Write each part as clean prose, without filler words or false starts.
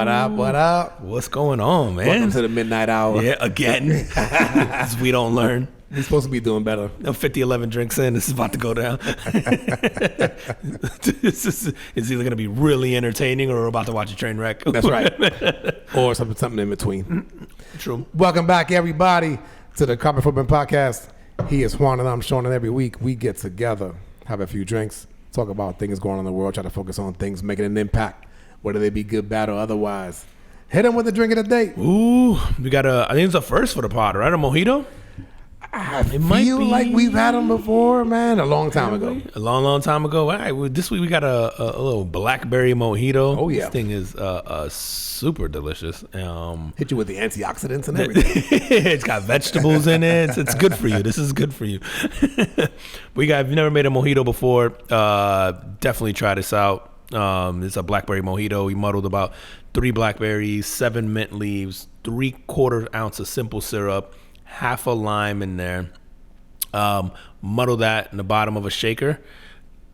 What up? What up? What's going on, man? Welcome to the midnight hour. Yeah, again. We don't learn. We're supposed to be doing better. 11 drinks in, this is about to go down. Is either going to be really entertaining or we're about to watch a train wreck. That's right. Or something in between. True. Welcome back, everybody, to the Carpet Footman Podcast. He is Juan and I'm Sean, and every week we get together, have a few drinks, talk about things going on in the world, try to focus on things making an impact, whether they be good, bad, or otherwise. Hit him with a drink of the day. Ooh, we got I think it's a first for the pod, right? A mojito? I feel like we've had them before, man, a long time ago. A long time ago. All right, well, this week we got a little blackberry mojito. Oh, yeah. This thing is super delicious. Hit you with the antioxidants and everything. It's got vegetables in it. It's good for you. This is good for you. If you've never made a mojito before, definitely try this out. It's a blackberry mojito. We muddled about 3 blackberries, 7 mint leaves, 3/4 ounce of simple syrup, half a lime in there. Muddle that in the bottom of a shaker.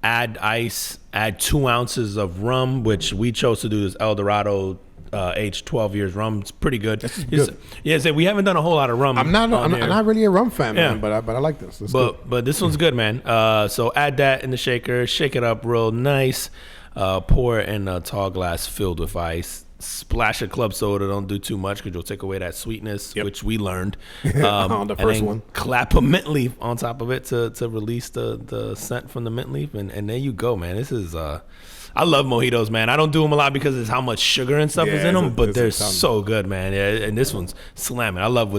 Add ice. Add 2 ounces of rum, which we chose to do this El Dorado aged 12 years rum. It's pretty good. Good. Yeah, so we haven't done a whole lot of rum. I'm not really a rum fan, man, but I like this. But this one's good, man. So add that in the shaker. Shake it up real nice. Pour it in a tall glass filled with ice. Splash of club soda. Don't do too much because you'll take away that sweetness, which we learned on the first one. Clap a mint leaf on top of it to release the scent from the mint leaf, and there you go, man. This is I love mojitos, man. I don't do them a lot because it's how much sugar and stuff is in them, but they're so good, man. Yeah, and this one's slamming. I love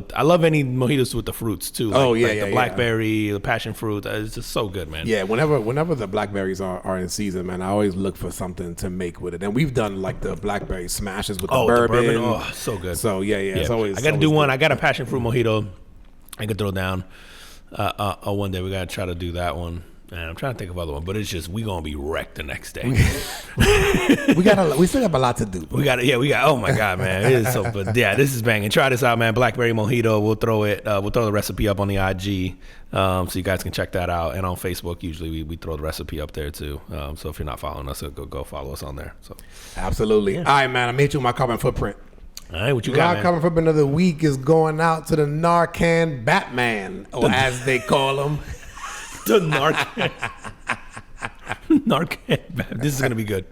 any mojitos with the fruits too. Like the blackberry, the passion fruit. It's just so good, man. Yeah, whenever the blackberries are in season, man, I always look for something to make with it. And we've done like the blackberry smashes with the bourbon. Oh, so good. So yeah. It's always. I got to do one. I got a passion fruit mojito. I could throw down. One day we got to try to do that one. And I'm trying to think of other one, but it's just we gonna be wrecked the next day. we still have a lot to do. We got. Oh my god, man, it is so. But yeah, this is banging. Try this out, man. Blackberry mojito. We'll throw the recipe up on the IG, so you guys can check that out. And on Facebook, usually we throw the recipe up there too. So if you're not following us, go follow us on there. So absolutely. Yeah. All right, man. I made you my carbon footprint. All right, what you got, man? My carbon footprint of the week is going out to the Narcan Batman, or as they call him. The Narcan. This is going to be good.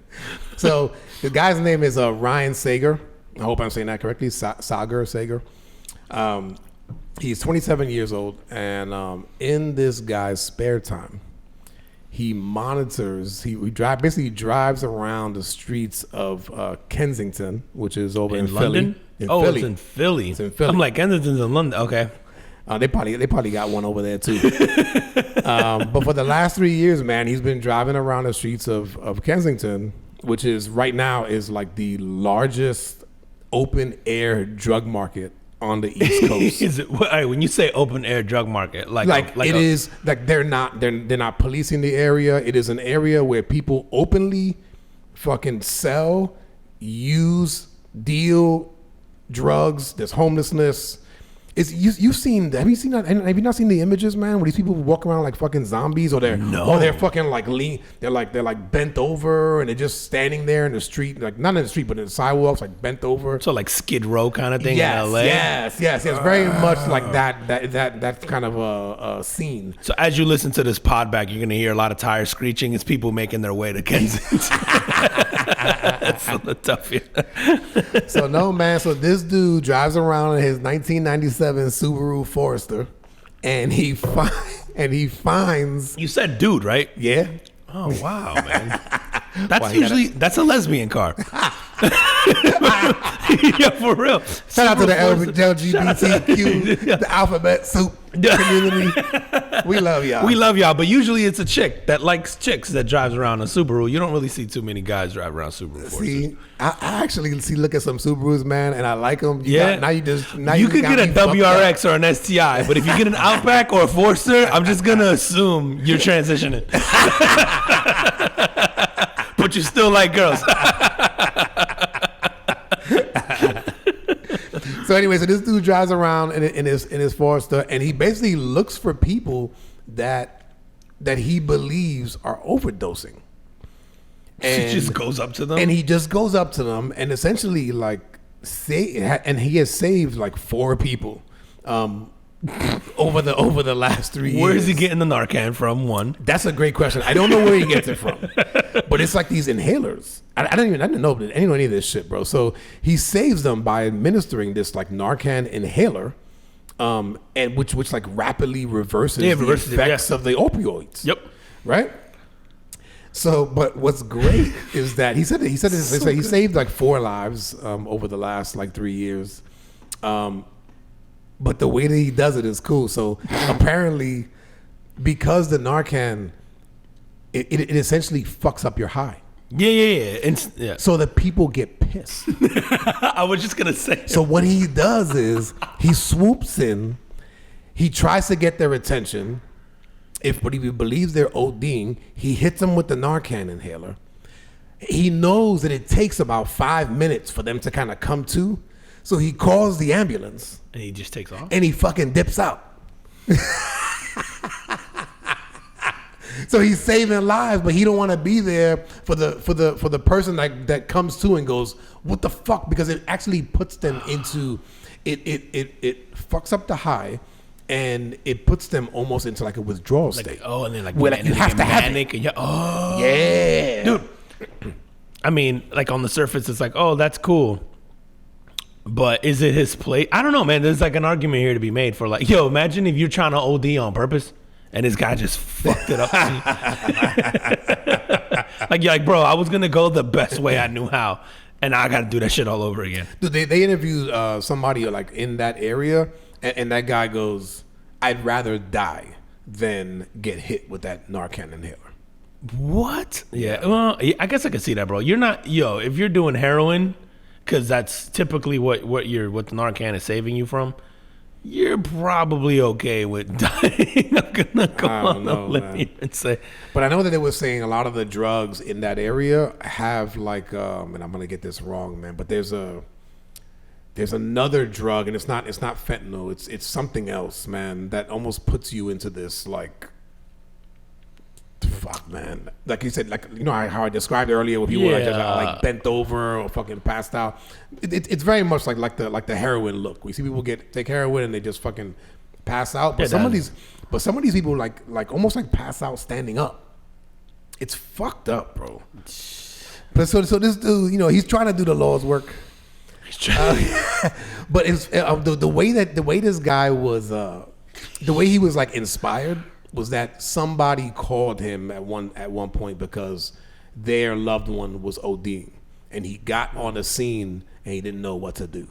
So the guy's name is Ryan Sager. I hope I'm saying that correctly. Sager. He's 27 years old. And in this guy's spare time, he monitors, he basically drives around the streets of Kensington, which is over in London? Philly. It's in Philly. It's in Philly. I'm like, Kensington's in London. Okay. They probably got one over there too. But for the last 3 years, man, he's been driving around the streets of Kensington, which is right now is like the largest open air drug market on the East Coast. Is it when you say open air drug market, is like they're not policing the area. It is an area where people openly fucking sell, use, deal drugs. There's homelessness. Have you not seen the images, man, where these people walk around like fucking zombies, or they're fucking like they're like bent over and they're just standing there in the street, like not in the street but in the sidewalks, like bent over. So like Skid Row kind of thing in LA. Yes. Very much like that kind of a scene. So as you listen to this pod back, you're gonna hear a lot of tires screeching. It's people making their way to Kensington. Philadelphia. So no, man. So this dude drives around in his 1997 Subaru Forester, and he finds. You said dude, right? Yeah. Oh wow, man. That's a lesbian car. Yeah, for real. Shout out to the LGBTQ, the alphabet soup community. We love y'all. We love y'all, but usually it's a chick that likes chicks that drives around a Subaru. You don't really see too many guys drive around Subaru. See, I actually look at some Subarus, man, and I like them. You could get a WRX or an STI, but if you get an Outback or a Forester, I'm just gonna assume you're transitioning. But you still like girls. So anyway, so this dude drives around in his Forester, and he basically looks for people that he believes are overdosing. He just goes up to them, and he just goes up to them, and essentially like and he has saved like 4 people. Over the last 3 years. Where is he getting the Narcan from? One. That's a great question. I don't know where he gets it from, but it's like these inhalers. I didn't know any of this shit, bro. So he saves them by administering this like Narcan inhaler, and which like rapidly reverses the effects of the opioids. Yep. Right. So, but what's great is that he said he saved like 4 lives over the last like 3 years. But the way that he does it is cool. So apparently, because the Narcan, it essentially fucks up your high. Yeah. So that people get pissed. I was just gonna say. So what he does is he swoops in, he tries to get their attention. But if he believes they're ODing, he hits them with the Narcan inhaler. He knows that it takes about 5 minutes for them to kind of come to. So he calls the ambulance. And he just takes off? And he fucking dips out. So he's saving lives, but he don't want to be there for the person that comes to and goes, what the fuck? Because it actually puts them into, it fucks up the high, and it puts them almost into like a withdrawal state. And then like, where like you have to have it. And yeah. Dude. I mean, like on the surface, it's like, oh, that's cool. But is it his place? I don't know, man. There's like an argument here to be made for like, yo, imagine if you're trying to OD on purpose and this guy just fucked it up. Like, you're like, bro, I was going to go the best way I knew how. And now I got to do that shit all over again. Dude, they interviewed somebody like in that area. And that guy goes, I'd rather die than get hit with that Narcan inhaler. What? Yeah. Well, I guess I can see that, bro. You're not, if you're doing heroin, because that's typically what the Narcan is saving you from, you're probably okay with dying. I'm gonna go on a limb and say. But I know that they were saying a lot of the drugs in that area have like, and I'm gonna get this wrong, man, but there's another drug, and it's not fentanyl. It's something else, man, that almost puts you into this like. Fuck, man. Like you said, like, you know how I described earlier, where people are just like bent over or fucking passed out. It's very much like the heroin look. We see people take heroin and they just fucking pass out. But some of these people like almost like pass out standing up. It's fucked up, bro. But so this dude, he's trying to do the Lord's work. But it's the way this guy was, the way he was like inspired. Was that somebody called him at one point because their loved one was ODing, and he got on the scene and he didn't know what to do,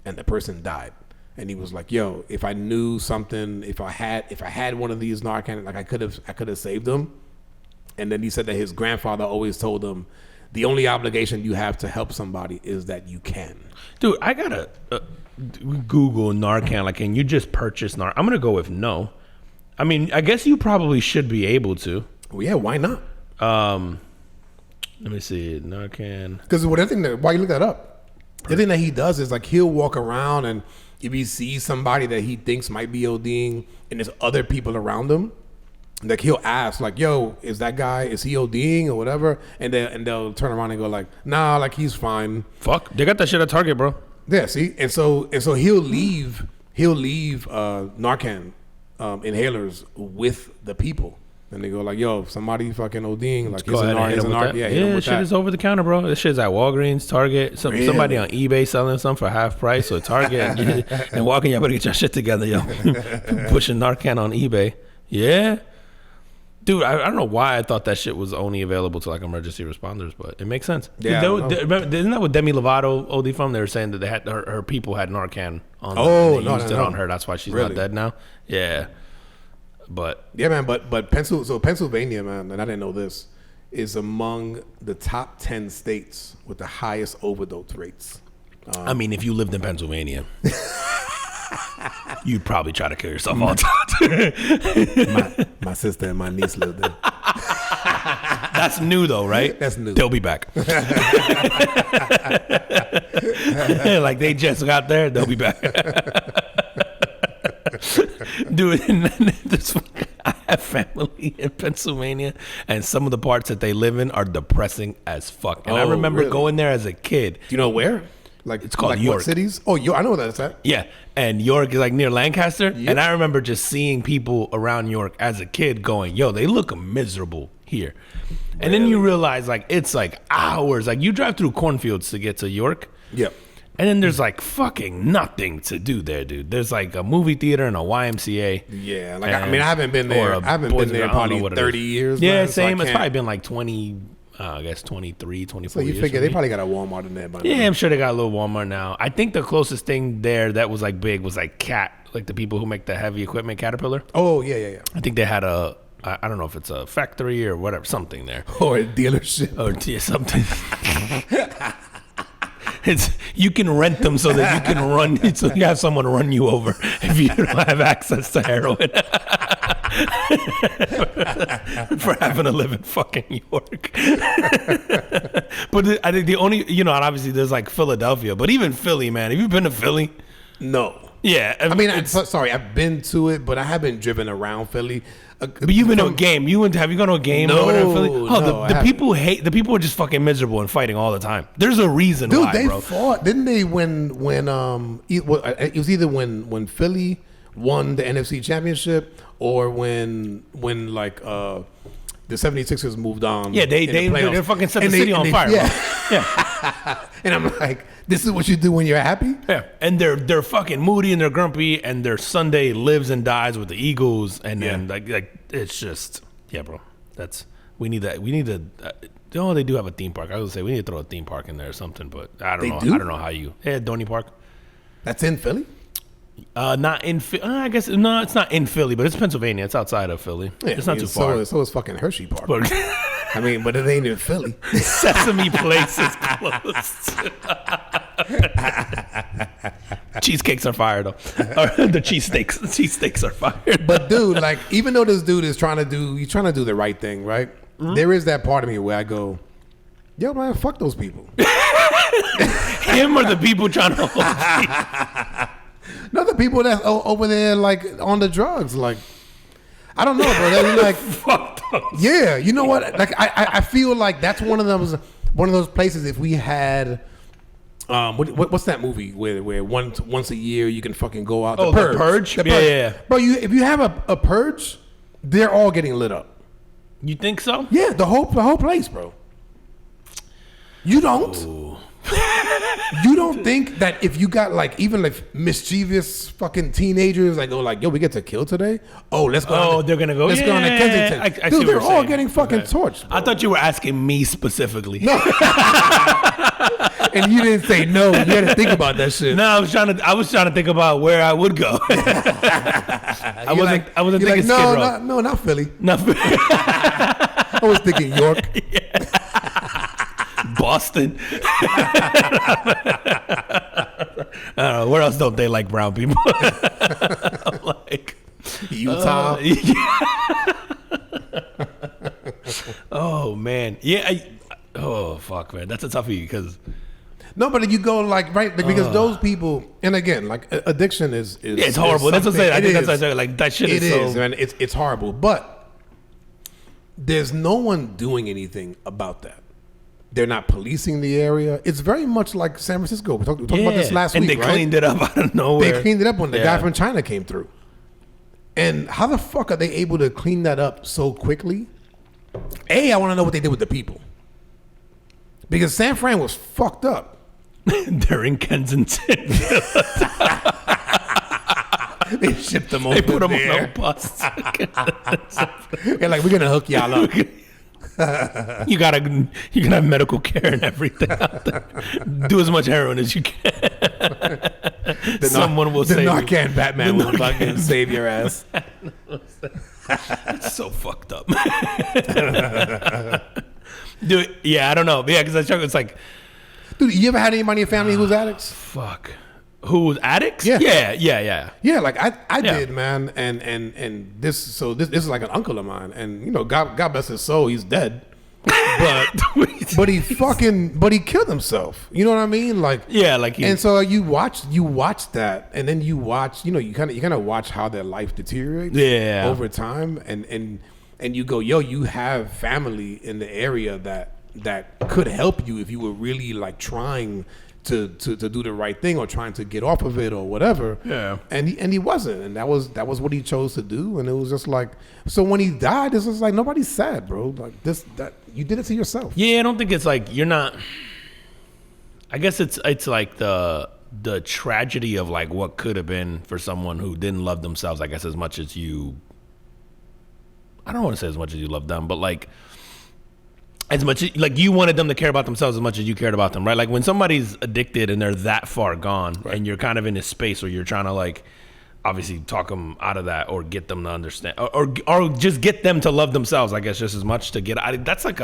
and the person died, and he was like, "Yo, if I knew something, if I had one of these Narcan, like I could have saved them." And then he said that his grandfather always told him, "The only obligation you have to help somebody is that you can." Dude, I gotta Google Narcan. Like, can you just purchase Narcan? I'm gonna go with no. I mean, I guess you probably should be able to. Well, yeah, why not? Let me see, Narcan. Because why you look that up? The thing that he does is like he'll walk around, and if he sees somebody that he thinks might be ODing, and there's other people around him, like he'll ask like, "Yo, is that guy? Is he ODing or whatever?" And they'll turn around and go like, "Nah, like he's fine." Fuck, they got that shit at Target, bro. Yeah, see, and so he'll leave Narcan. Inhalers with the people, and they go like, "Yo, somebody fucking ODing, like he's shit is over the counter, bro. This shit's at Walgreens, Target, somebody on eBay selling some for half price, or Target and walking. Y'all better get your shit together, yo. Pushing Narcan on eBay, yeah, dude. I don't know why I thought that shit was only available to like emergency responders, but it makes sense. Yeah, remember, isn't that what Demi Lovato OD from? They were saying that they had her people had Narcan on. Used it on her. That's why she's not dead now. Yeah, but yeah, man. But Pennsylvania, man, and I didn't know this, is among the top 10 states with the highest overdose rates. I mean, if you lived in Pennsylvania, you'd probably try to kill yourself all the time. My sister and my niece lived there. That's new though, right? That's new. They'll be back. Like they just got there, they'll be back. Dude, I have family Philly and Pennsylvania, and some of the parts that they live in are depressing as fuck. And I Oh, remember really? going there as a kid. Do you know where? Like It's called like York. What cities? Oh, I know where that's at. Yeah, and York is like near Lancaster. Yep. And I remember just seeing people around York as a kid going, yo, they look miserable here. And then you realize like it's like hours. Like you drive through cornfields to get to York. Yep. And then there's like fucking nothing to do there, dude. There's like a movie theater and a YMCA. Yeah, like I mean, I haven't been there. Or a I haven't Boys been there and Girls, I don't know probably what it 30 is. years. Yeah, man, so I same. It's can't- probably been like 20, I guess 23, 24 So you years. figure for they me. probably got a Walmart in there by now. Yeah, I'm sure they got a little Walmart now. I think the closest thing there that was like big was like Cat, like the people who make the heavy equipment, Caterpillar. Oh yeah. I think they had I don't know if it's a factory or whatever, something there. Or a dealership. Or yeah, something. You can rent them so that you can run, so you have someone run you over if you don't have access to heroin. For having to live in fucking York. But I think the only, and obviously there's like Philadelphia, but even Philly, man, have you been to Philly? No. Yeah. I mean, sorry, I've been to it, but I haven't driven around Philly. But you've been to a game. Have you gone to a game No, over there in Philly? Oh, no, the people the people are just fucking miserable and fighting all the time. There's a reason Dude, why, they bro. fought, didn't they? When it was either when Philly won the NFC Championship or when like the 76ers moved on. Yeah, they fucking set the city on fire. Yeah. Bro. Yeah. And I'm like, this is what you do when you're happy? Yeah, and they're fucking moody and they're grumpy, and their Sunday lives and dies with the Eagles, and then like it's just bro. We need to. They do have a theme park. I was gonna say we need to throw a theme park in there or something, but I don't know. do? I don't know how you. Yeah, Donny Park. That's in Philly? Not in. I guess no, it's not in Philly, but it's Pennsylvania. It's outside of Philly. Yeah, It's not too far. So is fucking Hershey Park. But I mean, but it ain't in Philly. Sesame Place is closed. Cheesecakes are fired though. Or the cheesesteaks are fired. But dude, like, even though this dude is trying to do the right thing, right? Mm-hmm. There is that part of me where I go, yo, man, fuck those people. Him or the people trying to hold No, the people that's over there, like, on the drugs, like, I don't know, bro. They're like, fuck those. yeah, you know what? Like, I feel like that's one of those places. If we had, what's that movie where once a year you can fucking go out? Oh, the Purge? Yeah. Bro, if you have a purge, they're all getting lit up. You think so? Yeah, the whole place, bro. You don't. Ooh. You don't think that if you got like even like mischievous fucking teenagers like go like, yo, we get to kill today? Oh, let's go. Oh, they're gonna go. Let's go on to Kensington. I see Dude, what they're you're all saying. getting fucking Okay. torched. Bro. I thought you were asking me specifically. No. And you didn't say no. You had to think about that shit. No, I was trying to think about where I would go. I wasn't thinking Skid Row. no, not Philly. Not I was thinking York. Boston. I don't know. Where else don't they like brown people? Like Utah. Oh man, yeah. Oh fuck, man, that's a toughie because No, but you go like right because those people, and again, like addiction is it's horrible. That's what I'm saying. I think that's what I said. Like that shit It is is, so. man. It's horrible, but there's no one doing anything about that. They're not policing the area. It's very much like San Francisco. We talked about this last and week, they right? cleaned it up out of nowhere. They cleaned it up when the Yeah. guy from China came through. And how the fuck are they able to clean that up so quickly? I want to know what they did with the people. Because San Fran was fucked up. They're in Kensington. They shipped them over They put them on there. a bus. They're like, we're going to hook y'all up. You gotta have medical care and everything out there. Do as much heroin as you can. Someone will the save Narcan you. Batman The will fucking save your ass. It's so fucked up. Dude, yeah, I don't know. Yeah, because it's like, Dude, you ever had anybody in your family who's addicts? fuck. Who's addicts? Yeah. Yeah. Yeah, like I Yeah. did, man. And this is like an uncle of mine. And you know, God bless his soul, he's dead. But he killed himself. You know what I mean? Like Yeah, like he, and so you watch that, and then you watch, you kind of watch how their life deteriorates Yeah. over time, and and you go, yo, you have family in the area that could help you if you were really like trying to do the right thing or trying to get off of it or whatever. Yeah. And he wasn't, and that was what he chose to do. And it was just like, so when he died, this was like nobody's sad, bro. Like that you did it to yourself. Yeah, I don't think it's like you're not. I guess it's like the tragedy of like what could have been for someone who didn't love themselves. I guess as much as you. I don't want to say as much as you love them, but like. As much as, like you wanted them to care about themselves as much as you cared about them, right? Like when somebody's addicted and they're that far gone, right, and you're kind of in this space where you're trying to like, obviously talk them out of that or get them to understand, or just get them to love themselves. I guess just as much to get. That's like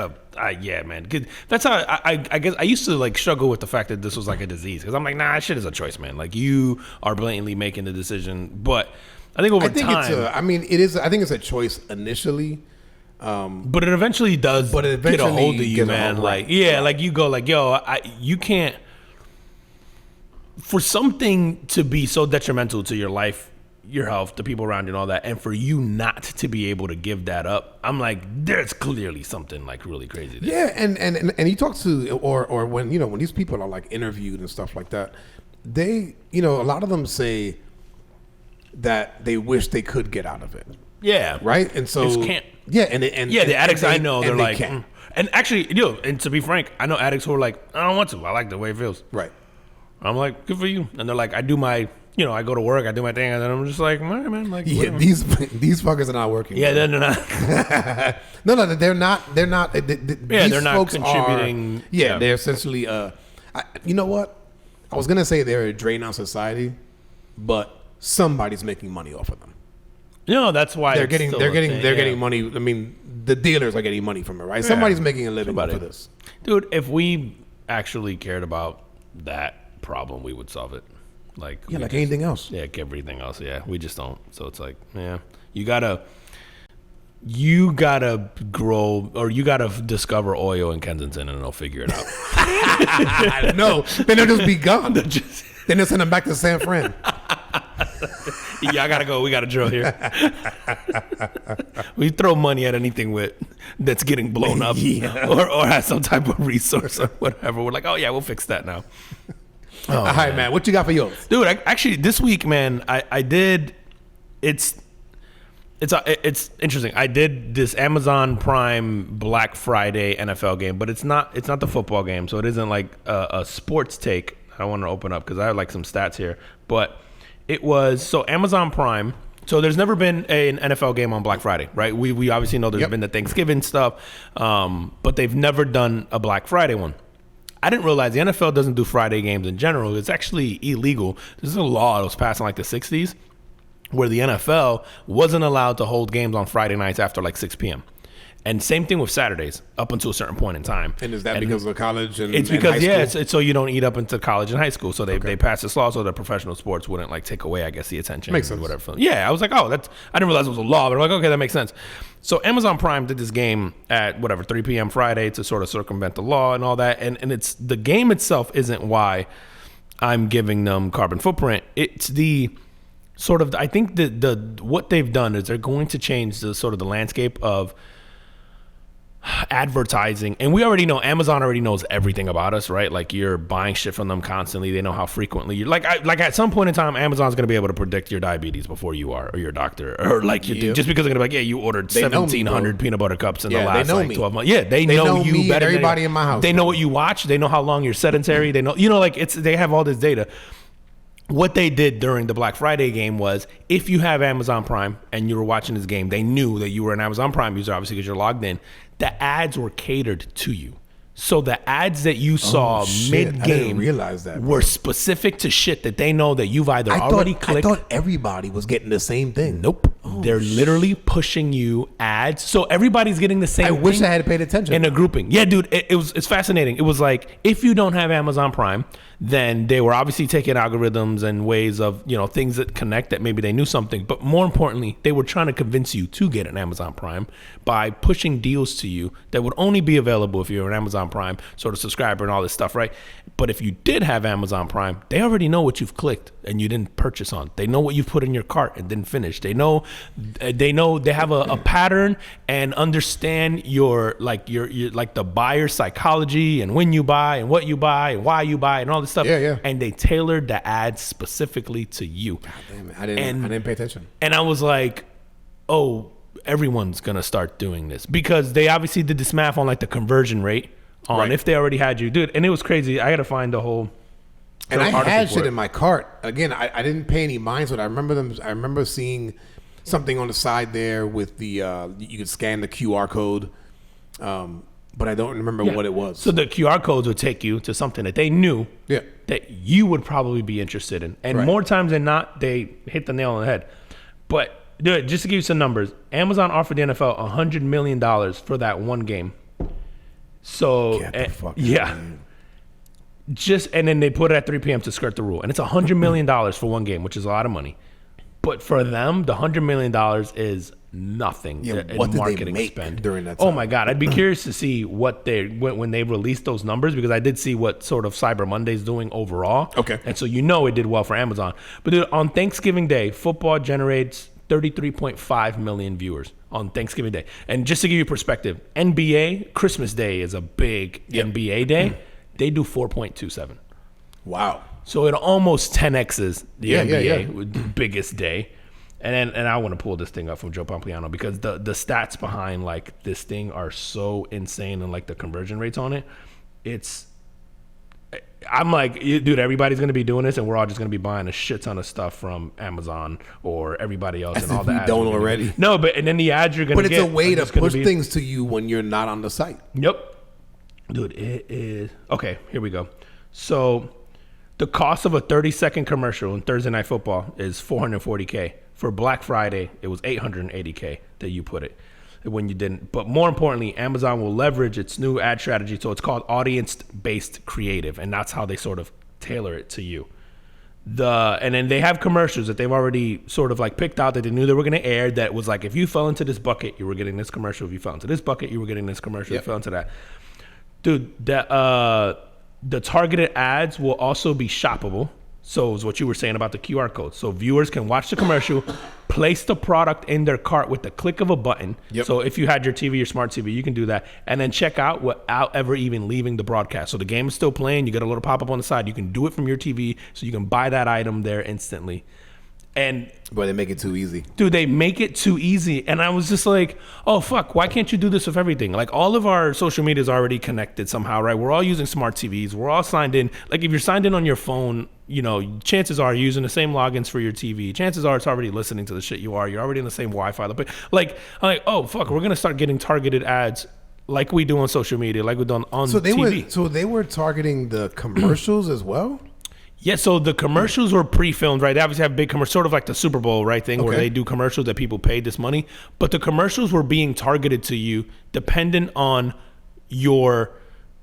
yeah, man. That's how I guess I used to like struggle with the fact that this was like a disease because I'm like, nah, shit is a choice, man. Like you are blatantly making the decision, but I think over time, it is. I think it's a choice initially. But it eventually does get a hold of you, man. Like, yeah, like you go like, yo, you can't, for something to be so detrimental to your life, your health, the people around you and all that, and for you not to be able to give that up, I'm like, there's clearly something like really crazy there. Yeah, and he talks to, or when, when these people are like interviewed and stuff like that, they, a lot of them say that they wish they could get out of it. Yeah. Right? And so, they just can't. Yeah, and the addicts I know, they're like, can't. And actually, and to be frank, I know addicts who are like, I don't want to. I like the way it feels. Right. I'm like, good for you. And they're like, I do my, I go to work, I do my thing, and then I'm just like, all right, man. Like, yeah, these fuckers are not working. Yeah, they're not. No, they're not. They're not. They're not contributing. They're essentially. You know what? I was gonna say they're a drain on society, but somebody's making money off of them. No, that's why they're getting money. I mean, the dealers are getting money from it, right? Yeah. Somebody's making a living off of this. Dude, if we actually cared about that problem, we would solve it. Like anything else. Yeah, like everything else. Yeah, we just don't. So it's like, yeah, you gotta grow, or you gotta discover oil in Kensington, and they'll figure it out. No, then they'll just be gone. Then they'll send them back to San Fran. Yeah, I gotta go. We gotta drill here. We throw money at anything that's getting blown up, or has some type of resource or whatever. We're like, oh yeah, we'll fix that now. All right, man. What you got for yours, dude? Actually, this week, man, I did. It's interesting. I did this Amazon Prime Black Friday NFL game, but it's not the football game, so it isn't like a sports take. I want to open up because I have like some stats here, but. It was, so Amazon Prime, so there's never been an NFL game on Black Friday, right? We obviously know there's been the Thanksgiving stuff, but they've never done a Black Friday one. I didn't realize the NFL doesn't do Friday games in general. It's actually illegal. This is a law that was passed in like the 60s where the NFL wasn't allowed to hold games on Friday nights after like 6 p.m. And same thing with Saturdays up until a certain point in time. And is that because of college and it's because and high school? It's so you don't eat up into college and high school. So they passed this law so that professional sports wouldn't like take away, I guess, the attention. Makes sense. Whatever. Yeah, I was like, I didn't realize it was a law, but I'm like, okay, that makes sense. So Amazon Prime did this game at 3 p.m. Friday to sort of circumvent the law and all that. And it's the game itself isn't why I'm giving them carbon footprint. It's the sort of, I think the what they've done is they're going to change the sort of the landscape of advertising. And we already know, Amazon already knows everything about us, right? Like you're buying shit from them constantly. They know how frequently you're like at some point in time, Amazon's going to be able to predict your diabetes before you are, or your doctor, or like you do, just because they're going to be like, yeah, you ordered 1,700 peanut butter cups in the last like 12 months. Yeah, they know you me better than everybody in my house. They know what you watch. They know how long you're sedentary. They know, like they have all this data. What they did during the Black Friday game was, if you have Amazon Prime and you were watching this game, they knew that you were an Amazon Prime user, obviously because you're logged in. The ads were catered to you. So the ads that you saw mid-game were specific to shit that they know that you've either already clicked. I thought everybody was getting the same thing. Nope. They're literally pushing you ads. So everybody's getting the same thing. I wish I had paid attention. In a grouping. Yeah, dude, it's fascinating. It was like, if you don't have Amazon Prime, then they were obviously taking algorithms and ways of, things that connect that maybe they knew something. But more importantly, they were trying to convince you to get an Amazon Prime by pushing deals to you that would only be available if you're an Amazon Prime sort of subscriber and all this stuff, right? But if you did have Amazon Prime, they already know what you've clicked and you didn't purchase on. They know what you've put in your cart and didn't finish. They know they have a pattern and understand your the buyer psychology and when you buy and what you buy and why you buy and all this stuff. Yeah. And they tailored the ads specifically to you. God damn it. I didn't pay attention. And I was like, oh, everyone's gonna start doing this because they obviously did this math on like the conversion rate on if they already had you, dude. And it was crazy. I gotta find the whole. And I had shit in my cart. Again, I didn't pay any minds, but I remember seeing something on the side there with the you could scan the QR code, but I don't remember what it was. So the QR codes would take you to something that they knew that you would probably be interested in, and more times than not, they hit the nail on the head. But dude, just to give you some numbers, Amazon offered the NFL $100 million for that one game. So and then they put it at 3 p.m. to skirt the rule, and it's $100 million for one game, which is a lot of money. But for them, the $100 million is nothing. What did marketing they make spend during that time? Oh my God, I'd be curious to see what when they released those numbers, because I did see what sort of Cyber Monday's doing overall. Okay, and so it did well for Amazon. But dude, on Thanksgiving Day, football generates 33.5 million viewers on Thanksgiving Day. And just to give you perspective, NBA Christmas Day is a big NBA day. They do 4.27. Wow. So it almost 10x's the NBA, the biggest day. And I want to pull this thing up from Joe Pompliano because the stats behind like this thing are so insane, and like the conversion rates on it, I'm like, dude, everybody's going to be doing this, and we're all just going to be buying a shit ton of stuff from Amazon or everybody else. And all that. Don't already. No, and then the ads you're going to get. But it's a way to push things to you when you're not on the site. Yep. Dude, it is. Okay, here we go. So the cost of a 30-second commercial in Thursday Night Football is $440K. For Black Friday, it was $880K that you put it when you didn't. But more importantly, Amazon will leverage its new ad strategy. So it's called audience-based creative, and that's how they sort of tailor it to you. And then they have commercials that they've already sort of like picked out that they knew they were going to air. That was like, if you fell into this bucket, you were getting this commercial. If you fell into this bucket, you were getting this commercial. If you fell into that. Dude, the targeted ads will also be shoppable. So is what you were saying about the QR code. So viewers can watch the commercial, place the product in their cart with the click of a button. Yep. So if you had your TV, your smart TV, you can do that. And then check out without ever even leaving the broadcast. So the game is still playing. You get a little pop-up on the side. You can do it from your TV. So you can buy that item there instantly. And boy, they make it too easy. Dude, they make it too easy. And I was just like, oh, fuck, why can't you do this with everything? Like, all of our social media is already connected somehow, right? We're all using smart TVs. We're all signed in. Like, if you're signed in on your phone, chances are you're using the same logins for your TV. Chances are it's already listening to the shit you are. You're already in the same Wi-Fi. Like, I'm like, oh, fuck, we're going to start getting targeted ads like we do on social media, like we do on TV. So they were targeting the commercials as well? Yeah, so the commercials were pre-filmed, right? They obviously have big commercials, sort of like the Super Bowl, right, thing, where they do commercials that people paid this money. But the commercials were being targeted to you dependent on your,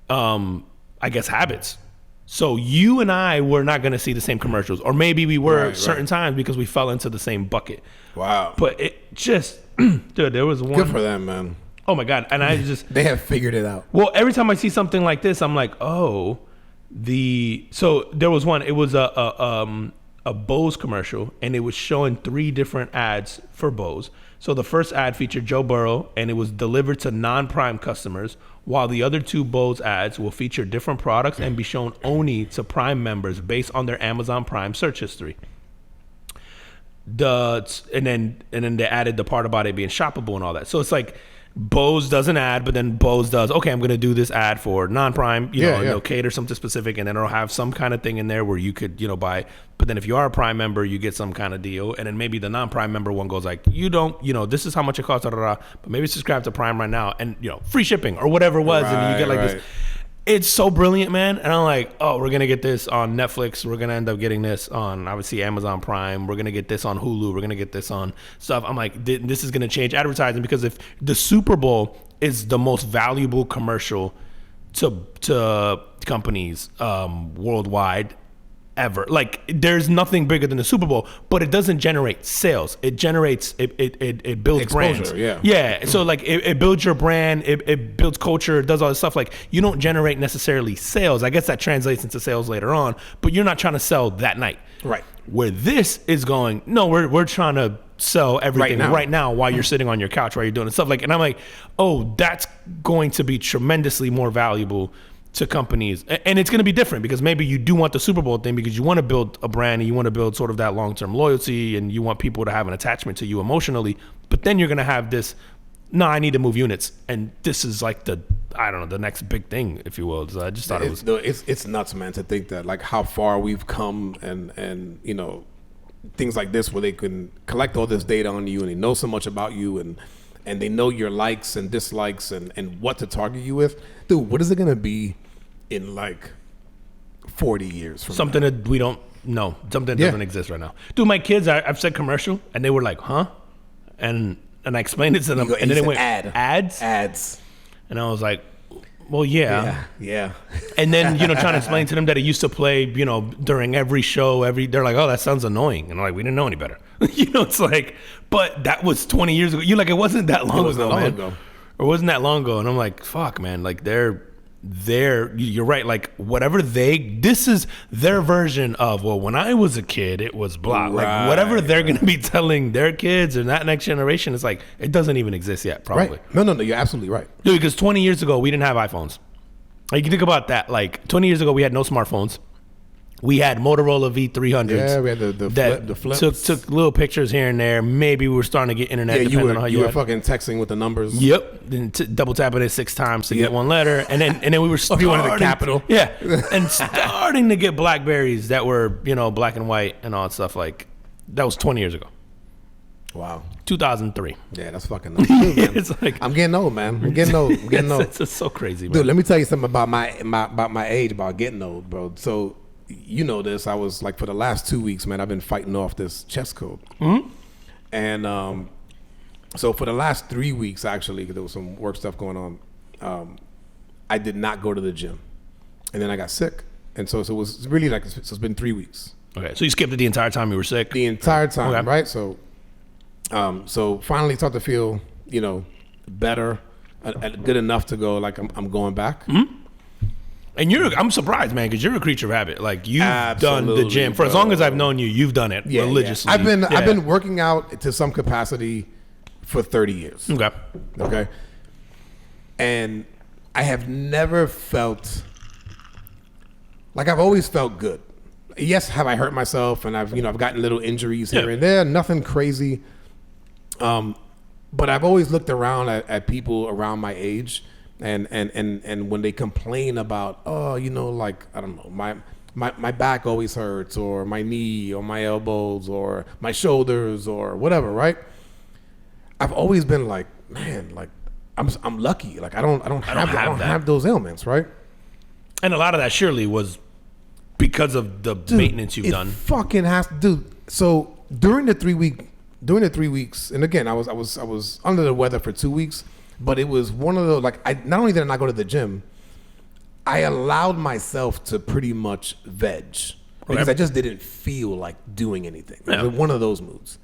habits. So you and I were not going to see the same commercials. Or maybe we were certain times because we fell into the same bucket. Wow. But it just, dude, there was one. Good for them, man. Oh, my God. And I just. They have figured it out. Well, every time I see something like this, I'm like, oh. So there was one. It was a Bose commercial, and it was showing 3 different ads for Bose. So the first ad featured Joe Burrow, and it was delivered to non-Prime customers, while the other 2 Bose ads will feature different products and be shown only to Prime members based on their Amazon Prime search history. And then they added the part about it being shoppable and all that. So it's like, Bose does an ad, but then Bose does, okay, I'm going to do this ad for non-Prime, they'll cater something specific, and then it'll have some kind of thing in there where you could, buy. But then if you are a Prime member, you get some kind of deal. And then maybe the non-Prime member one goes like, you don't, this is how much it costs, but maybe subscribe to Prime right now and, free shipping or whatever it was. And then you get like this. It's so brilliant, man. And I'm like, oh, we're going to get this on Netflix. We're going to end up getting this on, obviously, Amazon Prime. We're going to get this on Hulu. We're going to get this on stuff. I'm like, this is going to change advertising, because if the Super Bowl is the most valuable commercial to companies worldwide ever. Like, there's nothing bigger than the Super Bowl, but it doesn't generate sales. It generates it builds Exposure, brands. yeah. So like it builds your brand, it builds culture, it does all this stuff. Like, you don't generate necessarily sales. I guess that translates into sales later on, but you're not trying to sell that night. Right. Where this is going, no, we're trying to sell everything right now while you're sitting on your couch, while you're doing stuff. Like, and I'm like, oh, that's going to be tremendously more valuable to companies, and it's going to be different because maybe you do want the Super Bowl thing because you want to build a brand and you want to build sort of that long-term loyalty and you want people to have an attachment to you emotionally. But then you're going to have this, no, I need to move units, and this is like the next big thing, if you will. So I just thought it's nuts, man, to think that like how far we've come, and you know, things like this where they can collect all this data on you and they know so much about you and they know your likes and dislikes and what to target you with. Dude, what is it going to be in like 40 years from something now? That we don't know, something that doesn't exist right now. Dude, my kids, I've said commercial and they were like, huh? And I explained it to them, and then they went, ads. And I was like, well, yeah. And then, you know, trying to explain to them that it used to play, you know, during every show, they're like, oh, that sounds annoying. And I'm like, we didn't know any better. You know, it's like, but that was 20 years ago. You're like, it wasn't that long ago, man. Or it wasn't that long ago. And I'm like, fuck, man, like you're right. Like, whatever this is their version of, well, when I was a kid, it was blah. Like, whatever they're going to be telling their kids and that next generation, it's like, it doesn't even exist yet, probably. Right. No, you're absolutely right. Dude, because 20 years ago, we didn't have iPhones. Like, you think about that. Like, 20 years ago, we had no smartphones. We had Motorola V300s. Yeah, we had the flips. Took little pictures here and there. Maybe we were starting to get internet. Yeah, depending on how you were fucking texting with the numbers. Yep. Then double tapping it 6 times to get one letter, and then we were starting. You wanted the capital. Yeah, and starting to get Blackberries that were, you know, black and white and all that stuff. Like, that was 20 years ago. Wow. 2003. Yeah, that's fucking nuts. Dude, It's like, I'm getting old, man. I'm getting old. It's just so crazy, man. Dude, let me tell you something about my age, about getting old, bro. So, you know this, I was like, for the last 2 weeks, man, I've been fighting off this chest cold. Mm-hmm. And so for the last 3 weeks, actually, because there was some work stuff going on, I did not go to the gym. And then I got sick. And so it was really like, so it's been 3 weeks. Okay, so you skipped it the entire time you were sick? The entire time, right? So finally start to feel, you know, better, good enough to go, like, I'm going back. Mm-hmm. And I'm surprised, man, because you're a creature of habit. Like, you've done the gym for as long as I've known you. You've done it religiously. Yeah. I've been working out to some capacity for 30 years. Okay. And I have never felt like, I've always felt good. Yes, have I hurt myself, and I've gotten little injuries here and there, nothing crazy. But I've always looked around at people around my age. And when they complain about, oh, you know, like, I don't know, my back always hurts, or my knee, or my elbows, or my shoulders, or whatever, right? I've always been like, man, like, I'm lucky. Like, I don't have those ailments, right? And a lot of that surely was because of the maintenance you've done. Fucking has to, dude. So during the 3 weeks, and again, I was under the weather for 2 weeks. But it was one of those, like, not only did I not go to the gym, I allowed myself to pretty much veg because I just didn't feel like doing anything. It was one of those moods.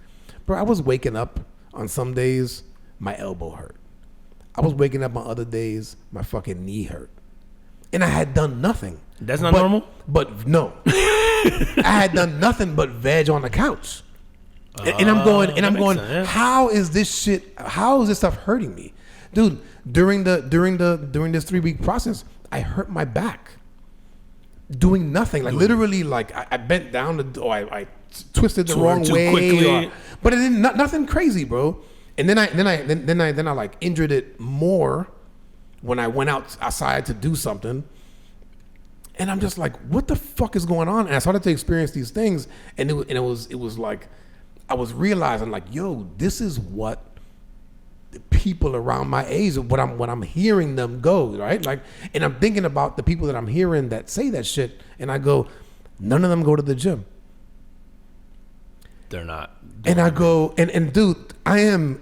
Bro, I was waking up on some days, my elbow hurt. I was waking up on other days, my fucking knee hurt. And I had done nothing. That's not normal? But no. I had done nothing but veg on the couch. And I'm going, how is this stuff hurting me? Dude, during this 3 week process, I hurt my back doing nothing. Like, literally, like, I bent down, I twisted the wrong way, quickly. But it didn't, nothing crazy, bro. And then I like injured it more when I went outside to do something. And I'm just like, what the fuck is going on? And I started to experience these things, and it was like, I was realizing, like, yo, this is what the people around my age, what I'm hearing them go, right? Like, and I'm thinking about the people that I'm hearing that say that shit, and I go, none of them go to the gym. They're not. And I go, and dude, I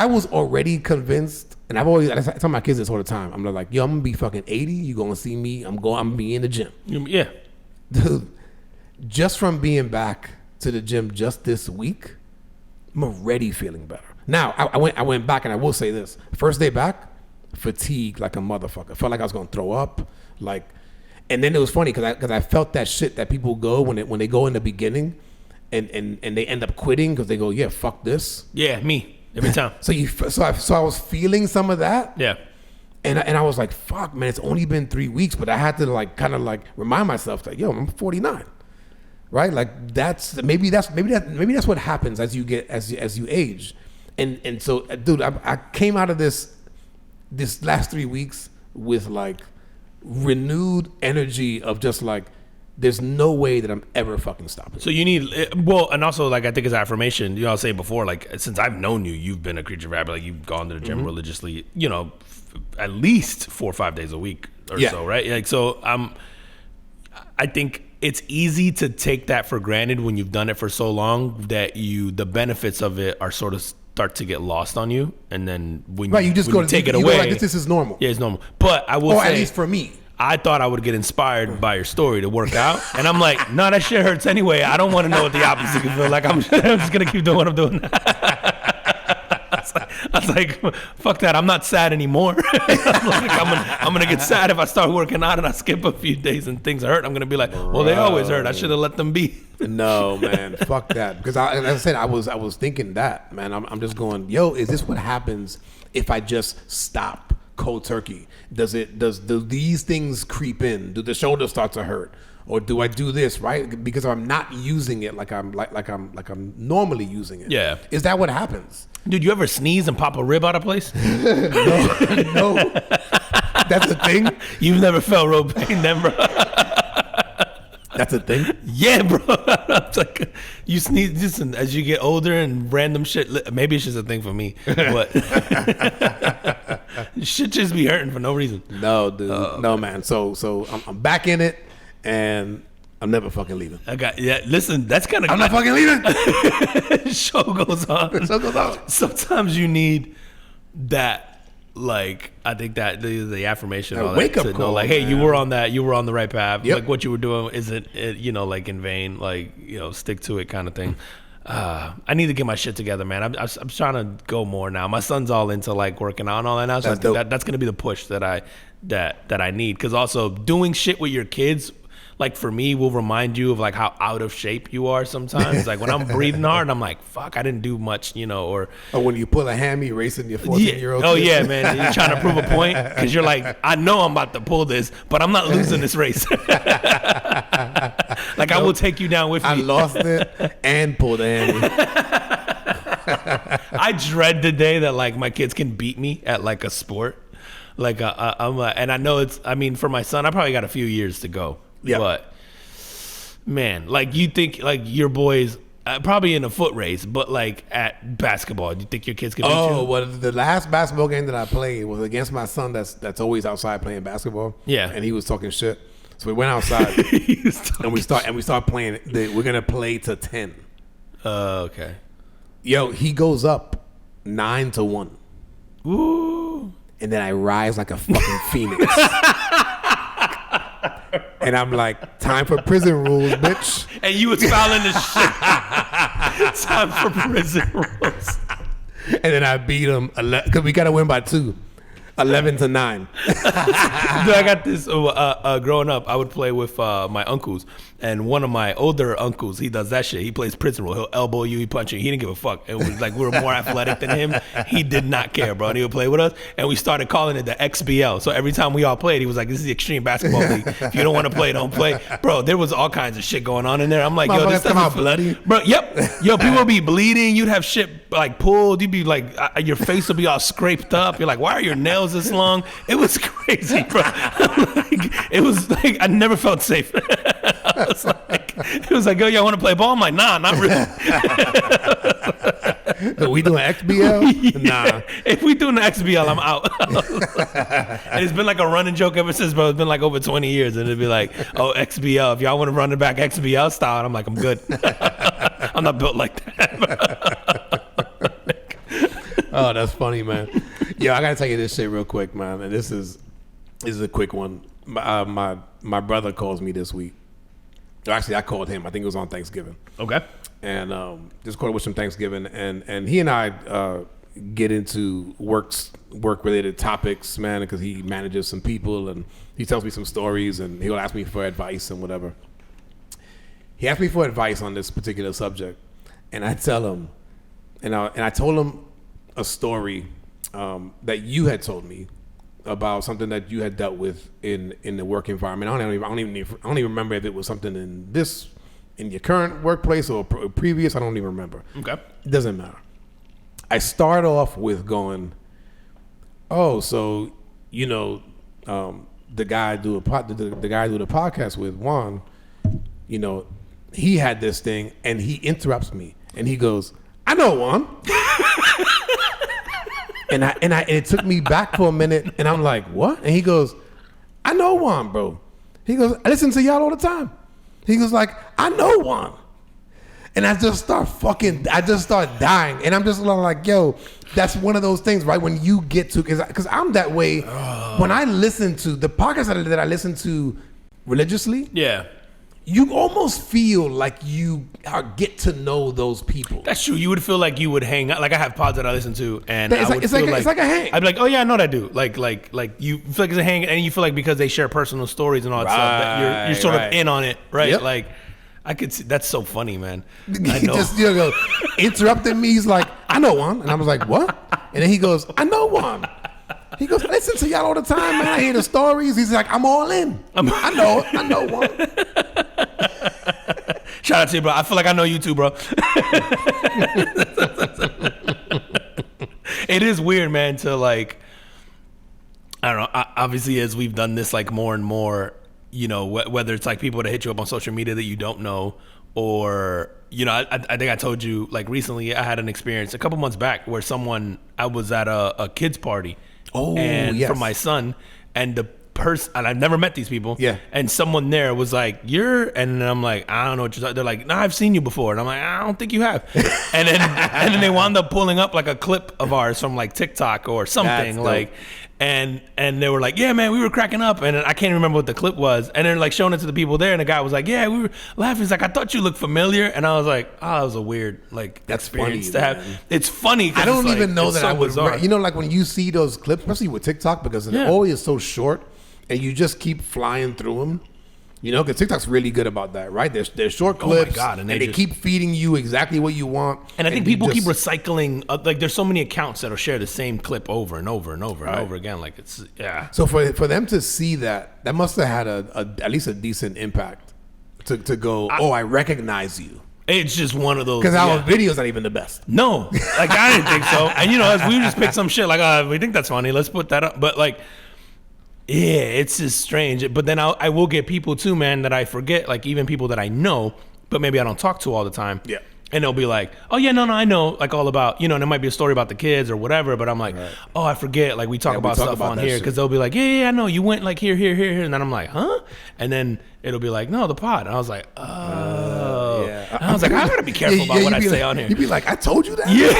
was already convinced and I tell my kids this all the time. I'm like, yo, I'm gonna be fucking 80. You gonna see me? I'm gonna be in the gym. Yeah. Dude, just from being back to the gym just this week, I'm already feeling better. Now, I went back, and I will say this. First day back, fatigued like a motherfucker. Felt like I was going to throw up. Like, and then it was funny because I felt that shit that people go when they go in the beginning and they end up quitting because they go, yeah, fuck this. Yeah, me. Every time. So I was feeling some of that. Yeah. And I was like, fuck, man, it's only been 3 weeks, but I had to like kind of like remind myself that, yo, I'm 49. Right? Like maybe that's what happens as you get as you age. And so, dude, I came out of this last 3 weeks with like renewed energy of just like, there's no way that I'm ever fucking stopping. So you need, and also like I think it's affirmation. You know, I was saying before, like since I've known you, you've been a creature of habit. Like you've gone to the gym religiously. You know, at least 4 or 5 days a week or so, right? Like so, I think it's easy to take that for granted when you've done it for so long that the benefits of it are sort of start to get lost on you, and then when you just go to take it away, like, this is normal. Yeah, it's normal. But I will say, at least for me, I thought I would get inspired by your story to work out, and I'm like, no, that shit hurts anyway. I don't want to know what the opposite can feel like. I'm just gonna keep doing what I'm doing. I was like, fuck that. I'm not sad anymore. I'm gonna get sad if I start working out and I skip a few days and things hurt. I'm gonna be like, well, they always hurt. I should have let them be. No, man, fuck that. Because as I said, I was thinking that, man. I'm just going, yo, is this what happens if I just stop cold turkey? Do these things creep in? Do the shoulders start to hurt? Or do I do this, right? Because I'm not using it like I'm normally using it. Yeah. Is that what happens? Dude, you ever sneeze and pop a rib out of place? No. That's a thing? You've never felt real pain, then, bro? That's a thing? Yeah, bro. It's like, you sneeze, listen, as you get older and random shit, maybe it's just a thing for me, but shit just be hurting for no reason. No, dude. No, man. So I'm back in it, and I'm never fucking leaving. Listen, that's kind of... I'm not fucking leaving. Show goes on. Sometimes you need that, like, I think that the affirmation, all wake that, up to call, know, like, hey, man. you were on the right path. Yep. Like, what you were doing isn't, like, in vain. Like, stick to it kind of thing. I need to get my shit together, man. I'm trying to go more now. My son's all into, like, working out and all that now. So that's going to be the push that I need. Because also, doing shit with your kids, like for me, will remind you of like how out of shape you are sometimes. Like when I'm breathing hard, I'm like, fuck, I didn't do much, or when you pull a hammy racing your 14-year-old. Oh yeah, man, you're trying to prove a point because you're like, I know I'm about to pull this, but I'm not losing this race. Like I will take you down with me. I lost it and pulled a hammy. I dread the day that like my kids can beat me at like a sport. Like and I know for my son, I probably got a few years to go. Yeah, but man, like you think like your boys probably in a foot race, but like at basketball, do you think your kids can beat you? Oh, well, the last basketball game that I played was against my son. That's always outside playing basketball. Yeah, and he was talking shit. So we went outside and we start playing. We're gonna play to 10. Okay. Yo, he goes up 9-1. Ooh. And then I rise like a fucking phoenix. And I'm like, time for prison rules, bitch. And you was fouling the shit. Time for prison rules. And then I beat him because we got to win by 2. 11-9. Dude, I got this. Growing up, I would play with my uncles, and one of my older uncles, he does that shit. He plays prison rule. He'll elbow you, he punch you. He didn't give a fuck. It was like we were more athletic than him. He did not care, bro. And he would play with us, and we started calling it the XBL. So every time we all played, he was like, "This is the Extreme Basketball League. If you don't want to play, don't play." Bro, there was all kinds of shit going on in there. I'm like, yo, this come out bloody, bro. Yep, yo, people would be bleeding. You'd have shit like pulled. You'd be like, your face would be all scraped up. You're like, why are your nails this long? It was crazy, bro. Like, it was like I never felt safe. It was like, yo, y'all want to play ball? I'm like, nah, not really. Are we doing XBL? Yeah. Nah. If we doing the XBL, I'm out. And it's been like a running joke ever since, bro. It's been like over 20 years, and it'd be like, oh, XBL. If y'all want to run it back XBL style, and I'm like, I'm good. I'm not built like that. Oh, that's funny, man. Yo, I gotta tell you this shit real quick, man. And this is a quick one. My brother calls me this week. Actually, I called him. I think it was on Thanksgiving. Okay. And just called with some Thanksgiving, and he and I get into work related topics, man, because he manages some people and he tells me some stories and he'll ask me for advice and whatever. He asked me for advice on this particular subject, and I tell him, and I told him a story that you had told me about something that you had dealt with in the work environment. I don't even remember if it was something in your current workplace or previous. I don't even remember. Okay, it doesn't matter. I start off with going, oh, so the guy I do the podcast with, Juan, he had this thing, and he interrupts me, and he goes, "I know Juan." And it took me back for a minute, and I'm like, "What?" And he goes, "I know Juan, bro." He goes, "I listen to y'all all the time." He goes like, "I know Juan." And I just start dying. And I'm just like, yo, that's one of those things, right? When you get to, because I'm that way. When I listen to the podcasts that I listen to religiously, yeah, you almost feel like you get to know those people. That's true. You would feel like you would hang out. Like I have pods that I listen to, and it's like a hang. I'd be like, oh yeah, I know that dude. Like you feel like it's a hang, and you feel like because they share personal stories and all that stuff, that you're sort of in on it, right? Yep. Like I could see. That's so funny, man. I know. Just interrupted me. He's like, "I know Juan," and I was like, "What?" And then he goes, "I know Juan." He goes, "I listen to y'all all the time, man. I hear the stories." He's like, "I'm all in. I know Juan." Shout out to you, bro. I feel like I know you too, bro. It is weird, man, to like, I don't know, obviously as we've done this like more and more, whether it's like people that hit you up on social media that you don't know, or, I think I told you like recently I had an experience a couple months back where I was at a kid's party for my son, and the person, and I've never met these people. Yeah. And someone there was like, and I'm like, I don't know what you're talking. They're like, no, I've seen you before. And I'm like, I don't think you have. and then they wound up pulling up like a clip of ours from like TikTok or something. Like, and they were like, yeah, man, we were cracking up. And I can't remember what the clip was. And they're like showing it to the people there. And the guy was like, yeah, we were laughing. He's like, I thought you looked familiar. And I was like, oh, that was a weird that's experience funny, to have. Man. It's funny. I don't even know that I would. Like when you see those clips, especially with TikTok, because it always is so short. And you just keep flying through them, because TikTok's really good about that, right? They're short clips, and they keep feeding you exactly what you want. And I think people keep recycling. Like there's so many accounts that'll share the same clip over and over and over and over again. Like it's So for them to see that must have had at least a decent impact to go. I recognize you. It's just one of those. Because our video's not even the best. No, like I didn't think so. And as we just picked some shit like, we think that's funny. Let's put that up. But like. Yeah, it's just strange. But then I will get people too, man, that I forget, like even people that I know, but maybe I don't talk to all the time. Yeah. And they'll be like, oh, yeah, no, I know, like all about, and there might be a story about the kids or whatever, but I'm like, oh, I forget. Like we talk about stuff on here because they'll be like, yeah, I know. You went like here. And then I'm like, huh? And then it'll be like, no, the pod. And I was like, oh. Yeah. And I was like, I got to be careful about what I say on here. You'd be like, I told you that? Yeah.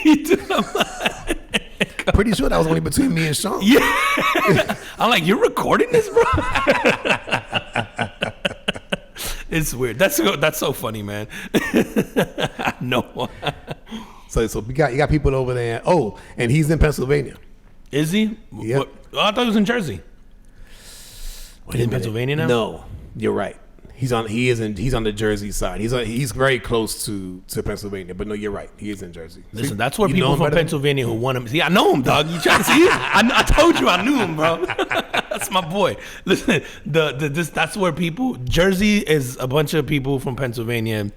You do. Pretty sure that was only between me and Sean. Yeah. I'm like, you're recording this, bro? It's weird. That's so funny, man. No. So you got people over there. Oh, and he's in Pennsylvania. Is he? Yep. I thought he was in Jersey. Wait, in Pennsylvania now? No, you're right. He's on the Jersey side. He's very close to Pennsylvania, but no, you're right. He is in Jersey. Listen, that's where people from Pennsylvania who want him. See, I know him, dog. You trying to see? I told you I knew him, bro. That's my boy. Listen, that's where Jersey is a bunch of people from Pennsylvania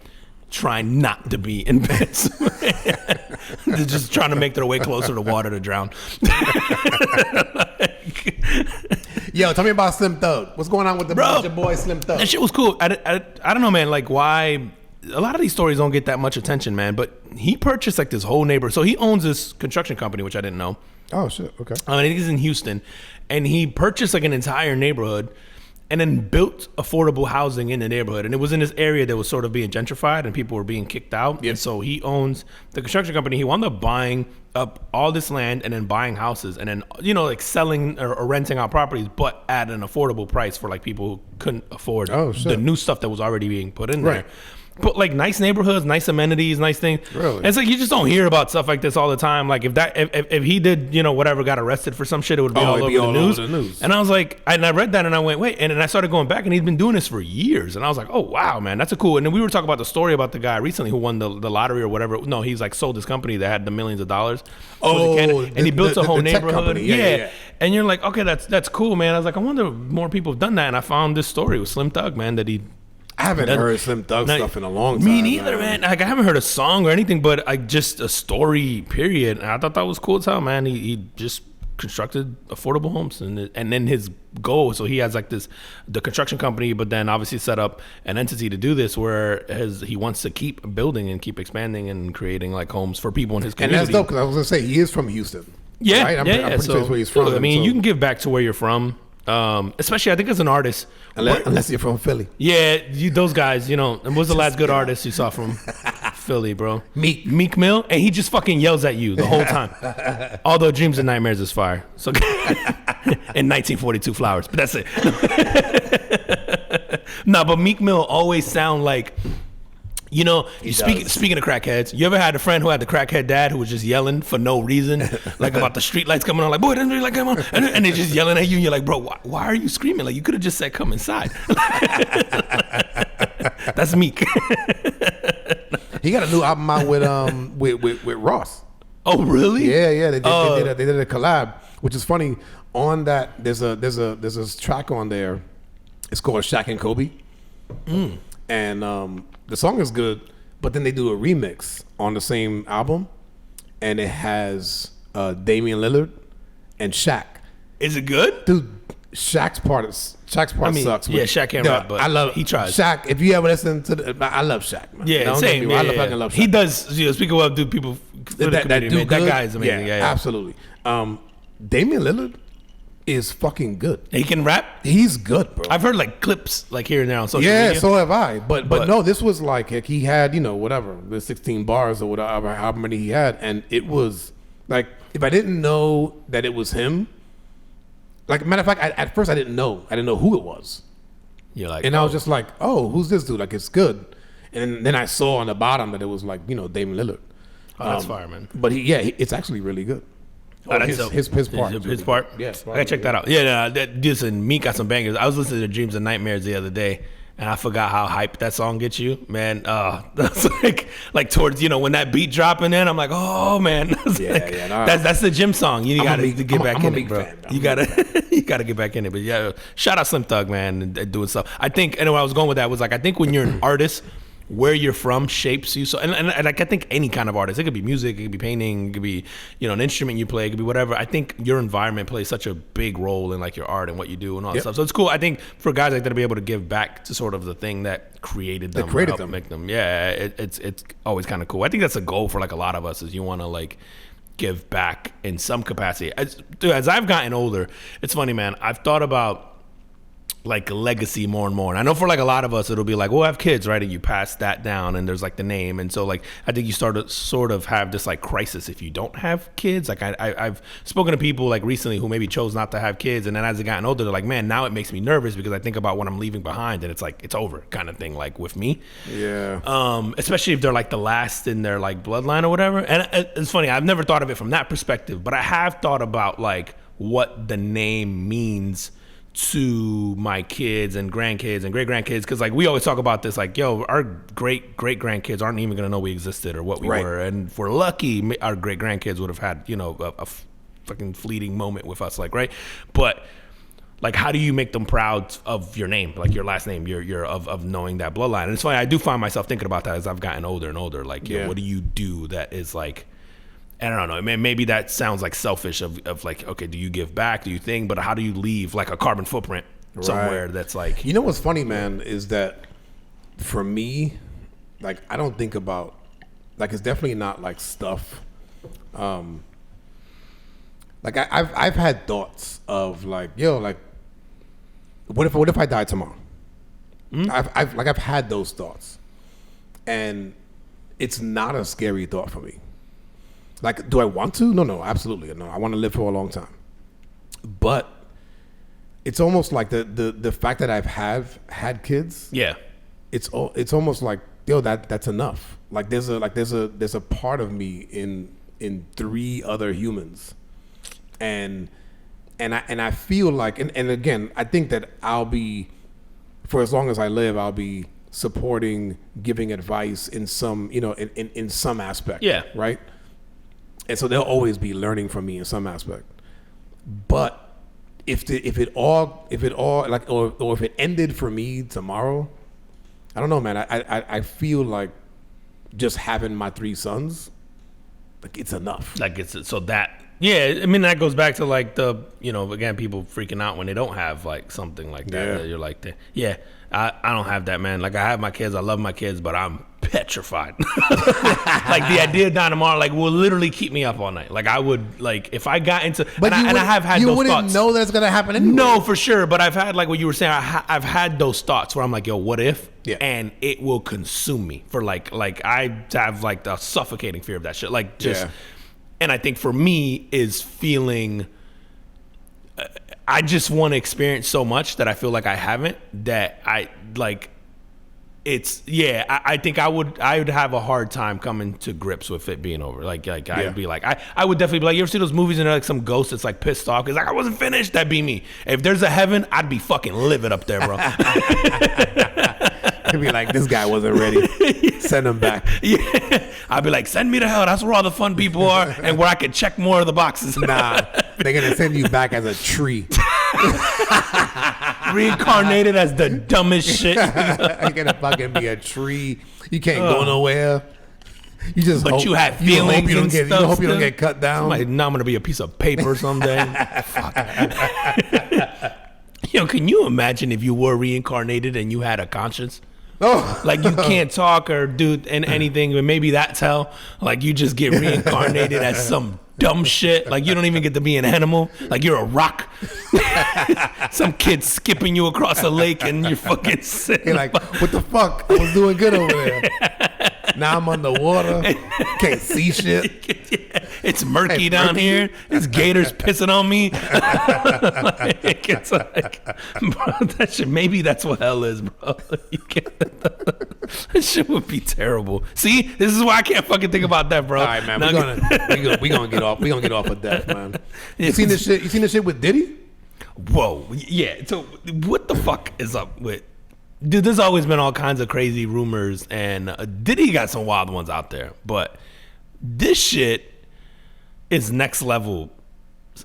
trying not to be in Pennsylvania. They're just trying to make their way closer to water to drown. Yo, tell me about Slim Thug. What's going on with your boy Slim Thug? That shit was cool. I don't know, man. Like, why? A lot of these stories don't get that much attention, man. But he purchased like this whole neighborhood. So he owns this construction company, which I didn't know. Oh shit. Okay. I think he's in Houston, and he purchased like an entire neighborhood, and then built affordable housing in the neighborhood. And it was in this area that was sort of being gentrified and people were being kicked out. Yep. And so he owns the construction company. He wound up buying up all this land and then buying houses and then, you know, like selling or renting out properties, but at an affordable price for like people who couldn't afford the new stuff that was already being put in there. But like nice neighborhoods, nice amenities, nice things. Really? And it's like you just don't hear about stuff like this all the time. Like if he did, you know, whatever, got arrested for some shit, it would be all over the news. And I was like, and I read that and I went, wait, and then I started going back and he's been doing this for years. And I was like, oh wow, man, that's a cool. And then we were talking about the story about the guy recently who won the lottery or whatever. No, he's like sold his company that had the millions of dollars. And he built a whole neighborhood. Yeah. And you're like, okay, that's cool, man. I was like, I wonder if more people have done that. And I found this story with Slim Thug, man, that he. I haven't heard Slim Thug stuff in a long time. Me neither, man. Like I haven't heard a song or anything, but like just a story, period. And I thought that was cool as hell, man. He just constructed affordable homes, and then his goal. So he has like the construction company, but then obviously set up an entity to do this, where he wants to keep building and keep expanding and creating like homes for people in his community. And that's dope because I was gonna say he is from Houston. Yeah, right? I'm pretty sure that's where he's from. I mean, you can give back to where you're from. Especially I think as an artist, unless you're from Philly. Yeah, those guys, you know. And what's the last good artist you saw from Philly, bro? Meek Mill, and he just fucking yells at you the whole time. Although Dreams and Nightmares is fire. So in 1942 Flowers, but that's it. No, but Meek Mill always sound like, you know, speaking of crackheads, you ever had a friend who had the crackhead dad who was just yelling for no reason, like about the street lights coming on, like, boy, doesn't really like come on, and they're just yelling at you, and you're like, bro, why are you screaming? Like, you could have just said, come inside. That's Meek. He got a new album out with Ross. Oh, really? Yeah. They did a collab, which is funny. On that, there's a track on there. It's called Shaq and Kobe, and the song is good, but then they do a remix on the same album, and it has Damian Lillard and Shaq. Is it good? Dude, Shaq's part sucks. Yeah, Shaq can't rap, but he tries. Shaq, if you ever listen to I love Shaq, man. Yeah, same. I fucking love Shaq. He does, you know, speaking of people, that guy is amazing. Yeah, absolutely. Damian Lillard is fucking good. He can rap? He's good, bro. I've heard like clips like here and there on social media. Yeah, so have I. But no, this was like he had, you know, whatever, the 16 bars or whatever, however many he had. And it was like, if I didn't know that it was him, like, matter of fact, at first I didn't know who it was. You're like, and I was just like, oh, who's this dude? Like, it's good. And then I saw on the bottom that it was like, you know, Damian Lillard. Oh, that's fire, man. But it's actually really good. His part. His part? Yeah. I gotta check that out. Yeah, listen, Meek got some bangers. I was listening to Dreams and Nightmares the other day, and I forgot how hyped that song gets you, man. That's like towards, you know, when that beat dropping in, I'm like, oh man, that's the gym song. You gotta get back in it, bro. You gotta get back in it. But yeah, shout out Slim Thug, man, and doing stuff. I think, and where I was going with that was like, I think when you're an artist, where you're from shapes you. So, and like, I think any kind of artist, it could be music, it could be painting, it could be, you know, an instrument you play, it could be whatever. I think your environment plays such a big role in like your art and what you do and all that stuff. So it's cool. I think for guys like that to be able to give back to sort of the thing that created them, make them. Yeah, it's always kind of cool. I think that's a goal for like a lot of us, is you want to like give back in some capacity. As I've gotten older, it's funny, man. I've thought about like legacy more and more, and I know for like a lot of us it'll be like, well, I have kids, right, and you pass that down and there's like the name, and so like I think you start to sort of have this like crisis if you don't have kids. Like I've spoken to people like recently who maybe chose not to have kids, and then as they gotten older, they're like, man, now it makes me nervous because I think about what I'm leaving behind, and it's like it's over kind of thing, like with me. Especially if they're like the last in their like bloodline or whatever. And it's funny, I've never thought of it from that perspective, but I have thought about like what the name means to my kids and grandkids and great grandkids, because like we always talk about this, like, yo, our great grandkids aren't even gonna know we existed or what we were, and if we're lucky, our great grandkids would have had, you know, a fucking fleeting moment with us, like, right? But like, how do you make them proud of your name, like your last name, your of knowing that bloodline? And it's funny, I do find myself thinking about that as I've gotten older and older, like, yo, what do you do that is like, I don't know, maybe that sounds like selfish of like, okay, do you give back, do you think, but how do you leave like a carbon footprint somewhere that's like... You know what's funny, man, is that for me, like, I don't think about, like, it's definitely not like stuff. Like I've had thoughts of like, yo, like, what if I die tomorrow? I've had those thoughts, and it's not a scary thought for me. Like, do I want to? No, absolutely no. I want to live for a long time, but it's almost like the fact that I've had kids. Yeah, it's almost like, yo, that's enough. Like there's a part of me in 3 other humans, and I feel like, and again, I think that I'll be, for as long as I live, I'll be supporting, giving advice in some, in some aspect. Yeah. Right. And so they'll always be learning from me in some aspect. But if it all like, or if it ended for me tomorrow, I don't know, man. I feel like just having my 3 sons, like, it's enough. Like it's so that. Yeah, I mean, that goes back to like the, again, people freaking out when they don't have like something like that. Yeah. That you're like, I don't have that, man. Like, I have my kids, I love my kids, but I'm petrified. Like, the idea of dying tomorrow, like, will literally keep me up all night. Like, I would, like, if I got into, But I have had those thoughts. You wouldn't know that it's gonna happen anyway. No, for sure. But I've had, like what you were saying, I've had those thoughts where I'm like, yo, what if? Yeah. And it will consume me for like I have like the suffocating fear of that shit. Like, just. Yeah. And I think for me is feeling, I just want to experience so much that I feel like I haven't, that I like, it's, I think I would have a hard time coming to grips with it being over. Like I'd be like, I would definitely be like, you ever see those movies and they're like some ghost that's like pissed off? It's like, I wasn't finished. That'd be me. If there's a heaven, I'd be fucking livid up there, bro. I'd be like, this guy wasn't ready. Send him back. Yeah. I'd be like, send me to hell. That's where all the fun people are, and where I can check more of the boxes. Nah, they're gonna send you back as a tree. Reincarnated as the dumbest shit. You're gonna fucking be a tree. You can't go nowhere. You just But hope, you have feelings and stuff. You hope you don't get cut down. Now I'm gonna be a piece of paper someday. Fuck. Can you imagine if you were reincarnated and you had a conscience? Oh. Like, you can't talk or do anything, but maybe that's hell. Like, you just get reincarnated as some dumb shit. Like, you don't even get to be an animal. Like, you're a rock. Some kid skipping you across a lake and you're fucking sitting. You're like, what the fuck? I was doing good over there. Now I'm underwater. Can't see shit. It's murky down here. This gator's pissing on me. Like, it's like, bro, that shit, maybe that's what hell is, bro. You can't, that shit would be terrible. See, this is why I can't fucking think about that, bro. All right, man. We gonna get off. We gonna get off of death, man. You seen this shit? You seen this shit with Diddy? Whoa, yeah. So what the fuck is up with? Dude, there's always been all kinds of crazy rumors, and Diddy got some wild ones out there, but this shit is next level.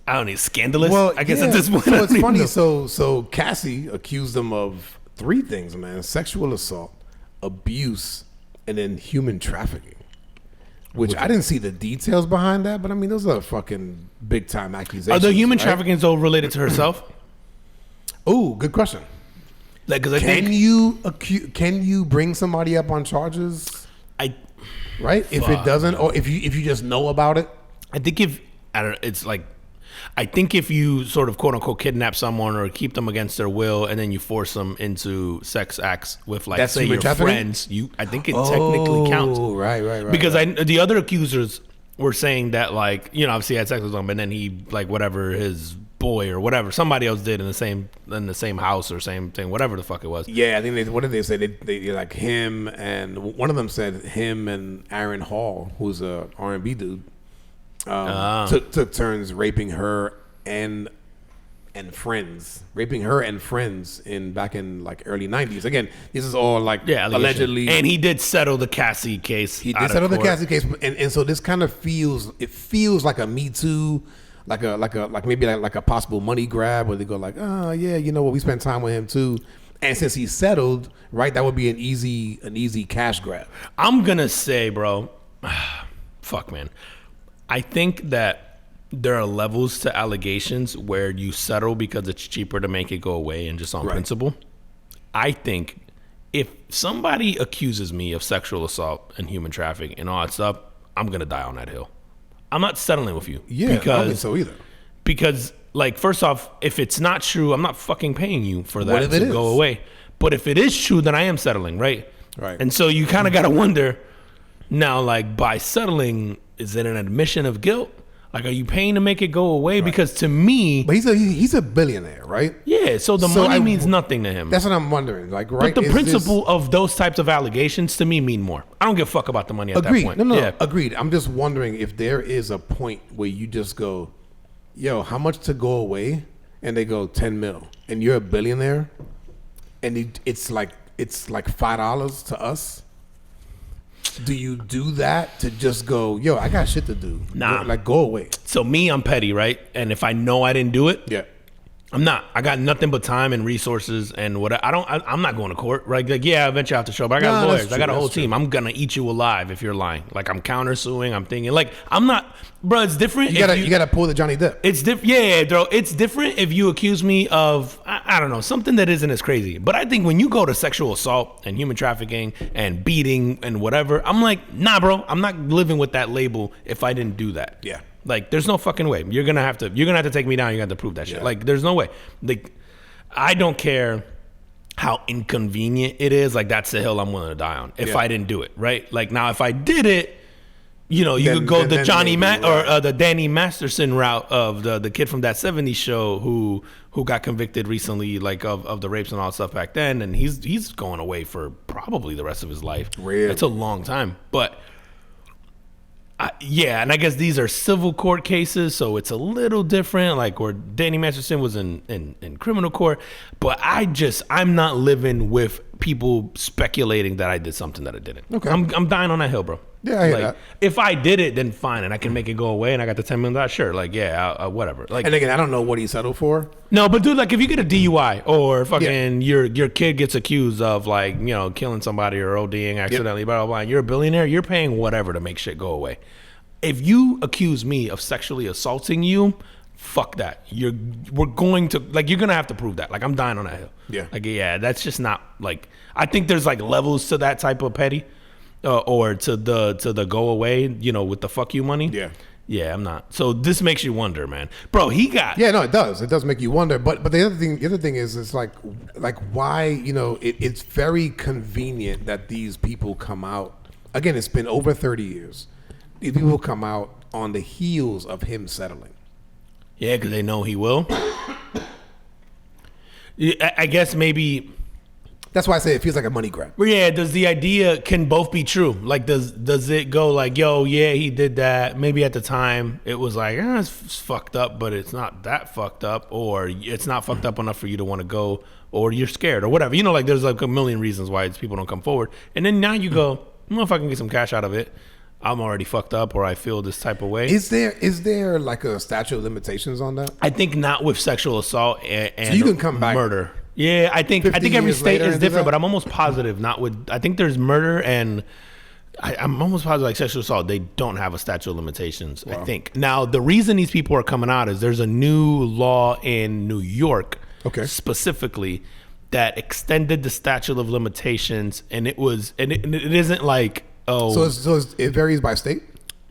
I don't know, scandalous. Well, I guess at this point. So it's funny. So Cassie accused him of 3 things, man: sexual assault, abuse, and then human trafficking. Which I didn't see the details behind that, but I mean, those are fucking big time accusations. Are the human trafficking though related to herself? Oh, good question. Like, because can you bring somebody up on charges? Right? If it doesn't, or if you just know about it. I think I think if you sort of quote unquote kidnap someone or keep them against their will and then you force them into sex acts with, like, say, your friends, I think it technically counts. Right. Because the other accusers were saying that, like, obviously he had sex with them, but then he, like, whatever, his boy or whatever somebody else did in the same house or same thing, whatever the fuck it was. Yeah, I think what did they say? They like him, and one of them said him and Aaron Hall, who's a R&B dude, took turns raping her and friends, back in like early 90s. Again, this is all like allegedly. And he did settle the Cassie case. He did settle the Cassie case, and so this kind of feels like a Me Too. Like maybe a possible money grab where they go like, oh yeah, you know what, we spent time with him too, and since he settled, right, that would be an easy cash grab. I'm gonna say, bro, fuck, man, I think that there are levels to allegations where you settle because it's cheaper to make it go away and just on principle. I think if somebody accuses me of sexual assault and human trafficking and all that stuff, I'm gonna die on that hill. I'm not settling with you. Yeah, I don't think so either. because like first off, if it's not true, I'm not fucking paying you for that to go away. But if it is true, then I am settling, right? Right. And so you kind of got to wonder now, like by settling, is it an admission of guilt? Like, are you paying to make it go away? Right. Because to me, but he's a billionaire, right? Yeah. So the money means nothing to him. That's what I'm wondering. Like, right? But the principle of those types of allegations to me mean more. I don't give a fuck about the money at that point. No, agreed. I'm just wondering if there is a point where you just go, yo, how much to go away? And they go 10 mil, and you're a billionaire, and it's like $5 to us. Do you do that to just go, yo, I got shit to do? Nah. Go away. So me, I'm petty, right? And if I know I didn't do it, yeah, I'm not. I got nothing but time and resources and what I'm not going to court, right? Like, yeah, eventually I have to show up. I got lawyers. I got a whole team. I'm going to eat you alive if you're lying. Like, I'm countersuing. I'm thinking, like, I'm not, bro, it's different. You gotta pull the Johnny Depp. It's different. Yeah, bro. It's different if you accuse me of, I don't know, something that isn't as crazy. But I think when you go to sexual assault and human trafficking and beating and whatever, I'm like, nah, bro, I'm not living with that label if I didn't do that. Yeah. Like, there's no fucking way. You're gonna have to take me down. You're gonna have to prove that shit. Like, there's no way. Like, I don't care how inconvenient it is. Like, that's the hill I'm willing to die on if I didn't do it, right? Like, now if I did it, you know, you could go the the Danny Masterson route of the kid from That 70s Show who got convicted recently, like of the rapes and all that stuff back then, and he's going away for probably the rest of his life. Really? It's a long time, but. Yeah, and I guess these are civil court cases, so it's a little different, like where Danny Masterson was in criminal court. But I'm not living with people speculating that I did something that I didn't. Okay. I'm dying on that hill, bro. Yeah, I hear like, that. If I did it, then fine, and I can make it go away, and I got the $10 million, sure. Like, yeah, whatever. Like, and again, I don't know what he settled for. No, but dude, like, if you get a DUI or fucking your kid gets accused of, like, you know, killing somebody or ODing accidentally, blah, blah, blah, and you're a billionaire, you're paying whatever to make shit go away. If you accuse me of sexually assaulting you, fuck that. You're gonna have to prove that. Like, I'm dying on that hill. Yeah. Like, yeah, that's just not, like, I think there's like levels to that type of petty, or to the go away, you know, with the fuck you money. Yeah. Yeah, I'm not. So this makes you wonder, man. Bro, he got. Yeah, no, it does. It does make you wonder. But the other thing is, it's like why, you know, it's very convenient that these people come out. Again, it's been over 30 years. These people come out on the heels of him settling. Yeah, because they know he will. I guess maybe. That's why I say it feels like a money grab. Well, yeah, does the idea can both be true? Like, does it go like, yo, yeah, he did that. Maybe at the time it was like, it's fucked up, but it's not that fucked up, or it's not fucked up enough for you to want to go, or you're scared, or whatever. You know, like there's like a million reasons why people don't come forward. And then now you go, I don't know if I can get some cash out of it. I'm already fucked up, or I feel this type of way. Is there like a statute of limitations on that? I think not with sexual assault and so you can come back murder. Yeah, I think every state is different, but I'm almost positive not with. I think there's murder and I'm almost positive like sexual assault. They don't have a statute of limitations. Wow. I think now the reason these people are coming out is there's a new law in New York, specifically, that extended the statute of limitations, and it isn't like. Oh, so it varies by state?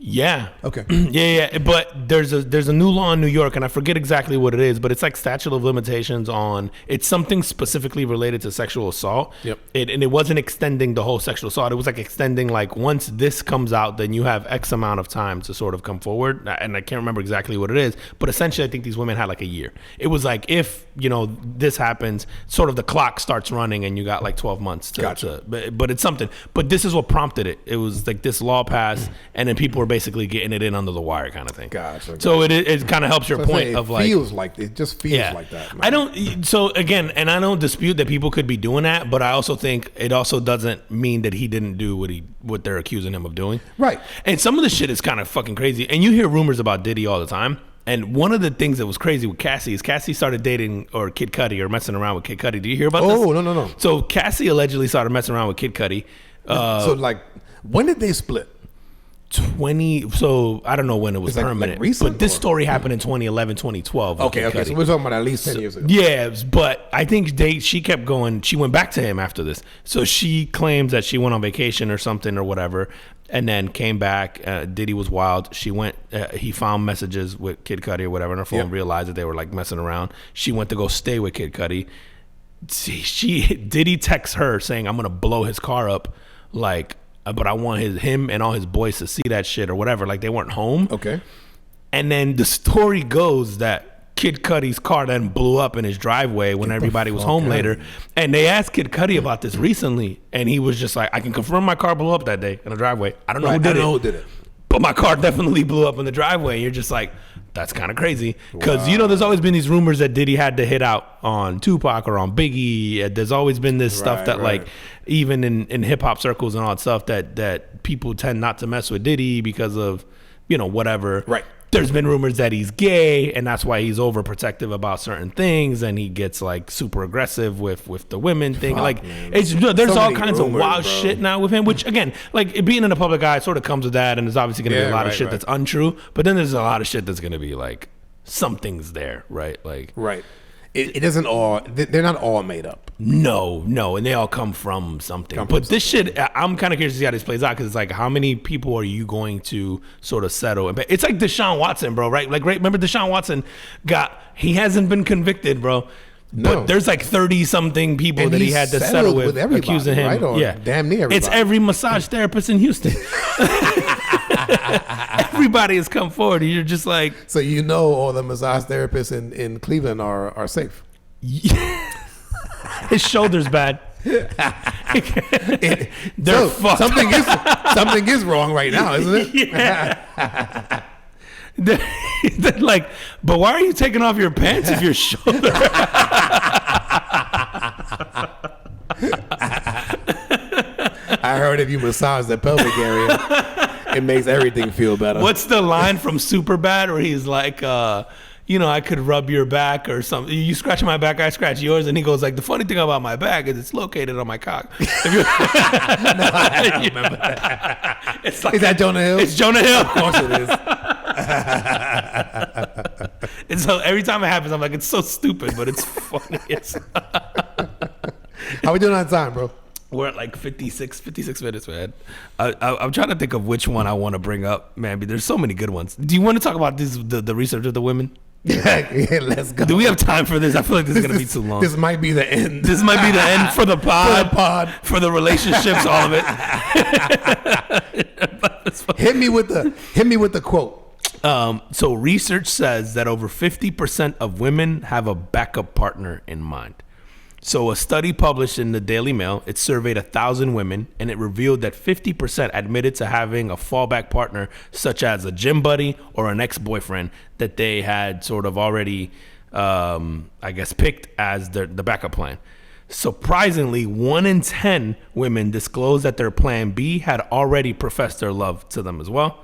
Yeah. Okay. Yeah. But there's a new law in New York, and I forget exactly what it is, but it's like statute of limitations on. It's something specifically related to sexual assault. Yep. And it wasn't extending the whole sexual assault. It was like extending like once this comes out, then you have X amount of time to sort of come forward. And I can't remember exactly what it is, but essentially I think these women had like a year. It was like if this happens, sort of the clock starts running, and you got like 12 months. But it's something. But this is what prompted it. It was like this law passed, and then people were basically getting it in under the wire kind of thing. Gotcha. So it kind of helps your point of like. It just feels like that. Man. I don't. So again, and I don't dispute that people could be doing that, but I also think it also doesn't mean that he didn't do what they're accusing him of doing. Right. And some of the shit is kind of fucking crazy. And you hear rumors about Diddy all the time. And one of the things that was crazy with Cassie is Cassie started dating or Kid Cudi or messing around with Kid Cudi. Do you hear about this? Oh, no. So Cassie allegedly started messing around with Kid Cudi. So like, when did they split? 20. So I don't know when it was Like permanent, recent, but this or? story happened in 2011, 2012. with Kid Okay. Cudi. So we're talking about at least 10 years ago. Yeah, but I think she kept going. She went back to him after this. So she claims that she went on vacation or something or whatever, and then came back. Diddy was wild. She went. He found messages with Kid Cudi or whatever on her phone. Yep. Realized that they were like messing around. She went to go stay with Kid Cudi. Diddy texts her saying, "I'm gonna blow his car up," like. But I want him and all his boys to see that shit or whatever. Like they weren't home. Okay. And then the story goes that Kid Cudi's car then blew up in his driveway when everybody was home later. And they asked Kid Cudi about this recently, and he was just like, "I can confirm my car blew up that day in the driveway. I don't know who did it. But my car definitely blew up in the driveway." You're just like, that's kind of crazy. Because, there's always been these rumors that Diddy had to hit out on Tupac or on Biggie. There's always been this stuff that, like, even in hip-hop circles and all that stuff, that people tend not to mess with Diddy because of, whatever. Right. There's been rumors that he's gay, and that's why he's overprotective about certain things, and he gets like super aggressive with the women thing. Fuck, like, man. there's So all many kinds of rumors, wild bro. shit now with him. Which again, like being in the public eye, sort of comes with that, and there's obviously gonna be a lot of shit that's untrue. But then there's a lot of shit that's gonna be like something's there, right? Like, Right. It doesn't all. They're not all made up. no, and they all come from something. But this shit, I'm kind of curious to see how this plays out because it's like, how many people are you going to sort of settle? It's like Deshaun Watson, bro, right? Like, remember Deshaun Watson he hasn't been convicted, bro. No. But the's like 30 something people And that he he's had to settled settle with everybody, accusing him. right? Or damn near It's everybody. every massage therapist in Houston. Everybody has come forward. And you're just like, So all the massage therapists in Cleveland are safe. his shoulder's bad. They're So, fucked. something is wrong right now, isn't it? Yeah. They're like, but why are you taking off your pants if your shoulder? I heard if you massage the pelvic area, it makes everything feel better. What's the line from Superbad where he's like, I could rub your back or something. You scratch my back, I scratch yours. And he goes like, the funny thing about my back is it's located on my cock. No, I don't remember that. It's like, Is that Jonah Hill? it's Jonah Hill. Of course it is. And so every time it happens, I'm like, it's so stupid, but it's funny. How we doing on time, bro? We're at like 56 minutes, man. I'm trying to think of which one I want to bring up, man. But there's so many good ones. Do you want to talk about the research of the women? Yeah, let's go. Do we have time for this? I feel like this is going to be too long. This might be the end. This might be the end for the pod. For the relationships, all of it. Hit me with the quote. So research says that over 50% of women have a backup partner in mind. So a study published in the Daily Mail, it surveyed 1,000 women, and it revealed that 50% admitted to having a fallback partner, such as a gym buddy or an ex-boyfriend that they had sort of already, picked as the backup plan. Surprisingly, 1 in 10 women disclosed that their plan B had already professed their love to them as well.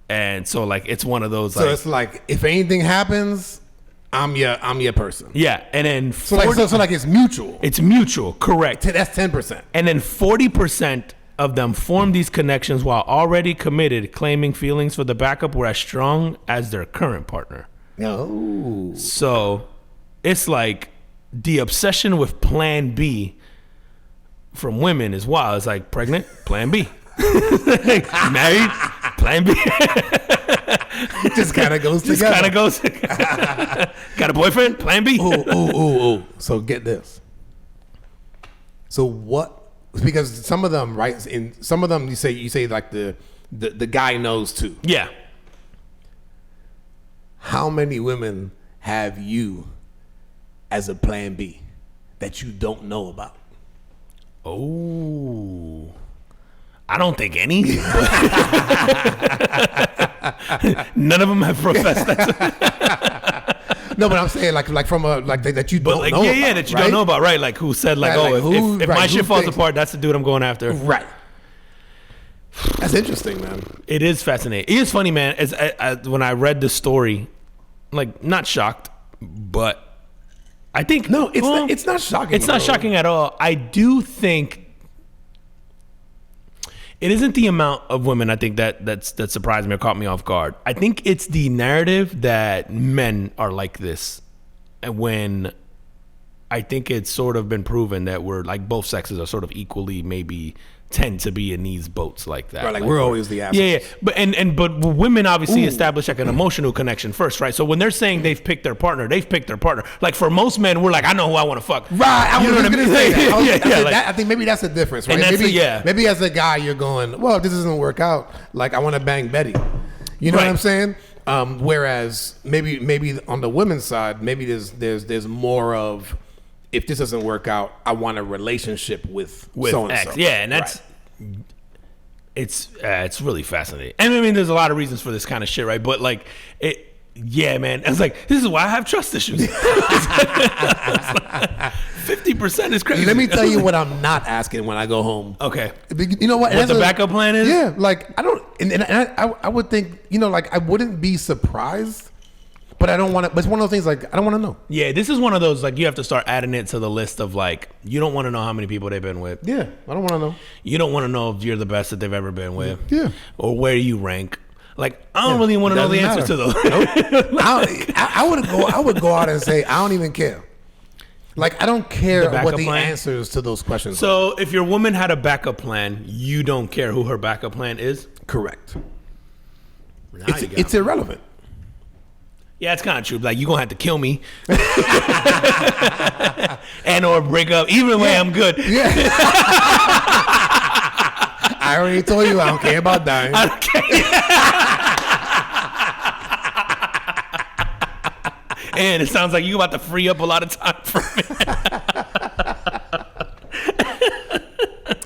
And so, like, it's one of those. So it's like, if anything happens, I'm your person. Yeah, and then So it's mutual. It's mutual, correct. That's 10%. And then 40% of them formed these connections while already committed, claiming feelings for the backup were as strong as their current partner. No. So it's like the obsession with Plan B from women is wild. It's like pregnant, Plan B. Married, Plan B. It just kind of goes together. Got a boyfriend? Plan B. Ooh. So get this. So what? Because some of them, right? In some of them, you say like the guy knows too. Yeah. How many women have you as a plan B that you don't know about? Oh. I don't think any. None of them have professed that. No, but I'm saying like from a that you don't know about. Yeah, that you don't know about, right? Like who said like, if my shit falls apart, that's the dude I'm going after. Right. That's interesting, man. It is fascinating. It is funny, man. When I read the story, like not shocked, but I think it's not shocking. It's not shocking at all. I do think It isn't the amount of women I think that surprised me or caught me off guard. I think it's the narrative that men are like this, and when I think it's sort of been proven that we're like both sexes are sort of equally maybe tend to be in these boats like that. Right, like we're always the assholes. Yeah. But women obviously establish like an emotional connection first, right? So when they're saying they've picked their partner. Like for most men, we're like, I know who I want to fuck. Right, I was gonna say that. I think maybe that's the difference, right? And maybe as a guy, you're going, well, if this doesn't work out, like I want to bang Betty. You know what I'm saying? Whereas maybe on the women's side, maybe there's more of, if this doesn't work out, I want a relationship with so and X. so. Yeah, and that's it's really fascinating. And I mean, there's a lot of reasons for this kind of shit, right? But like it. Yeah, man. I was like, this is why I have trust issues. 50% is crazy. Let me tell you what I'm not asking when I go home. Okay. You know what? What the backup plan is? Yeah, like I don't, and I would think, like I wouldn't be surprised, but I don't want to. But it's one of those things like I don't want to know. Yeah, this is one of those like you have to start adding it to the list of like you don't want to know how many people they've been with. Yeah, I don't want to know. You don't want to know if you're the best that they've ever been with. Yeah. Or where you rank. Like I don't really want to know the answers to those. Nope. I would go out and say I don't even care. Like I don't care what the answers to those questions. So if your woman had a backup plan, you don't care who her backup plan is? Correct. It's irrelevant. Yeah, it's kind of true. Like you're gonna have to kill me, and or break up. Either way, I'm good. Yeah. I already told you I don't care about dying. I don't care. And it sounds like you're about to free up a lot of time for me.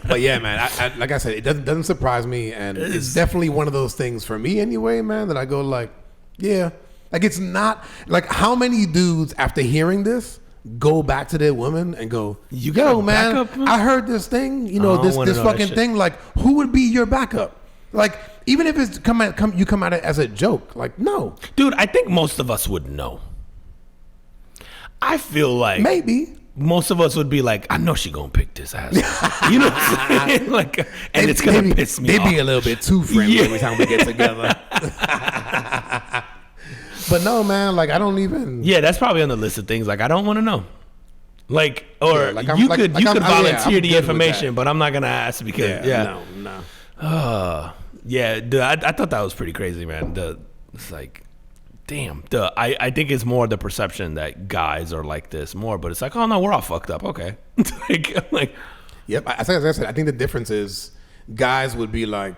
But yeah, man, I like I said, it doesn't surprise me, and it's definitely one of those things for me anyway, man, that I go like, yeah. Like it's not, like how many dudes after hearing this go back to their woman and go, yo, man, I heard this thing, this fucking thing. Like, who would be your backup? Like, even if it's you come at it as a joke, like, no, dude. I think most of us would know. I feel like maybe most of us would be like, I know she gonna pick this ass. You know what I'm saying? Like, and it's gonna piss me off. They'd be a little bit too friendly every time we get together. But no, man, like I don't even. Yeah, that's probably on the list of things. Like I don't want to know. Like, or you could volunteer the information, but I'm not gonna ask because no. Yeah, dude, I thought that was pretty crazy, man. It's like, damn. I think it's more the perception that guys are like this more, but it's like, oh no, we're all fucked up. Okay, like, yep. As I said, I think the difference is guys would be like,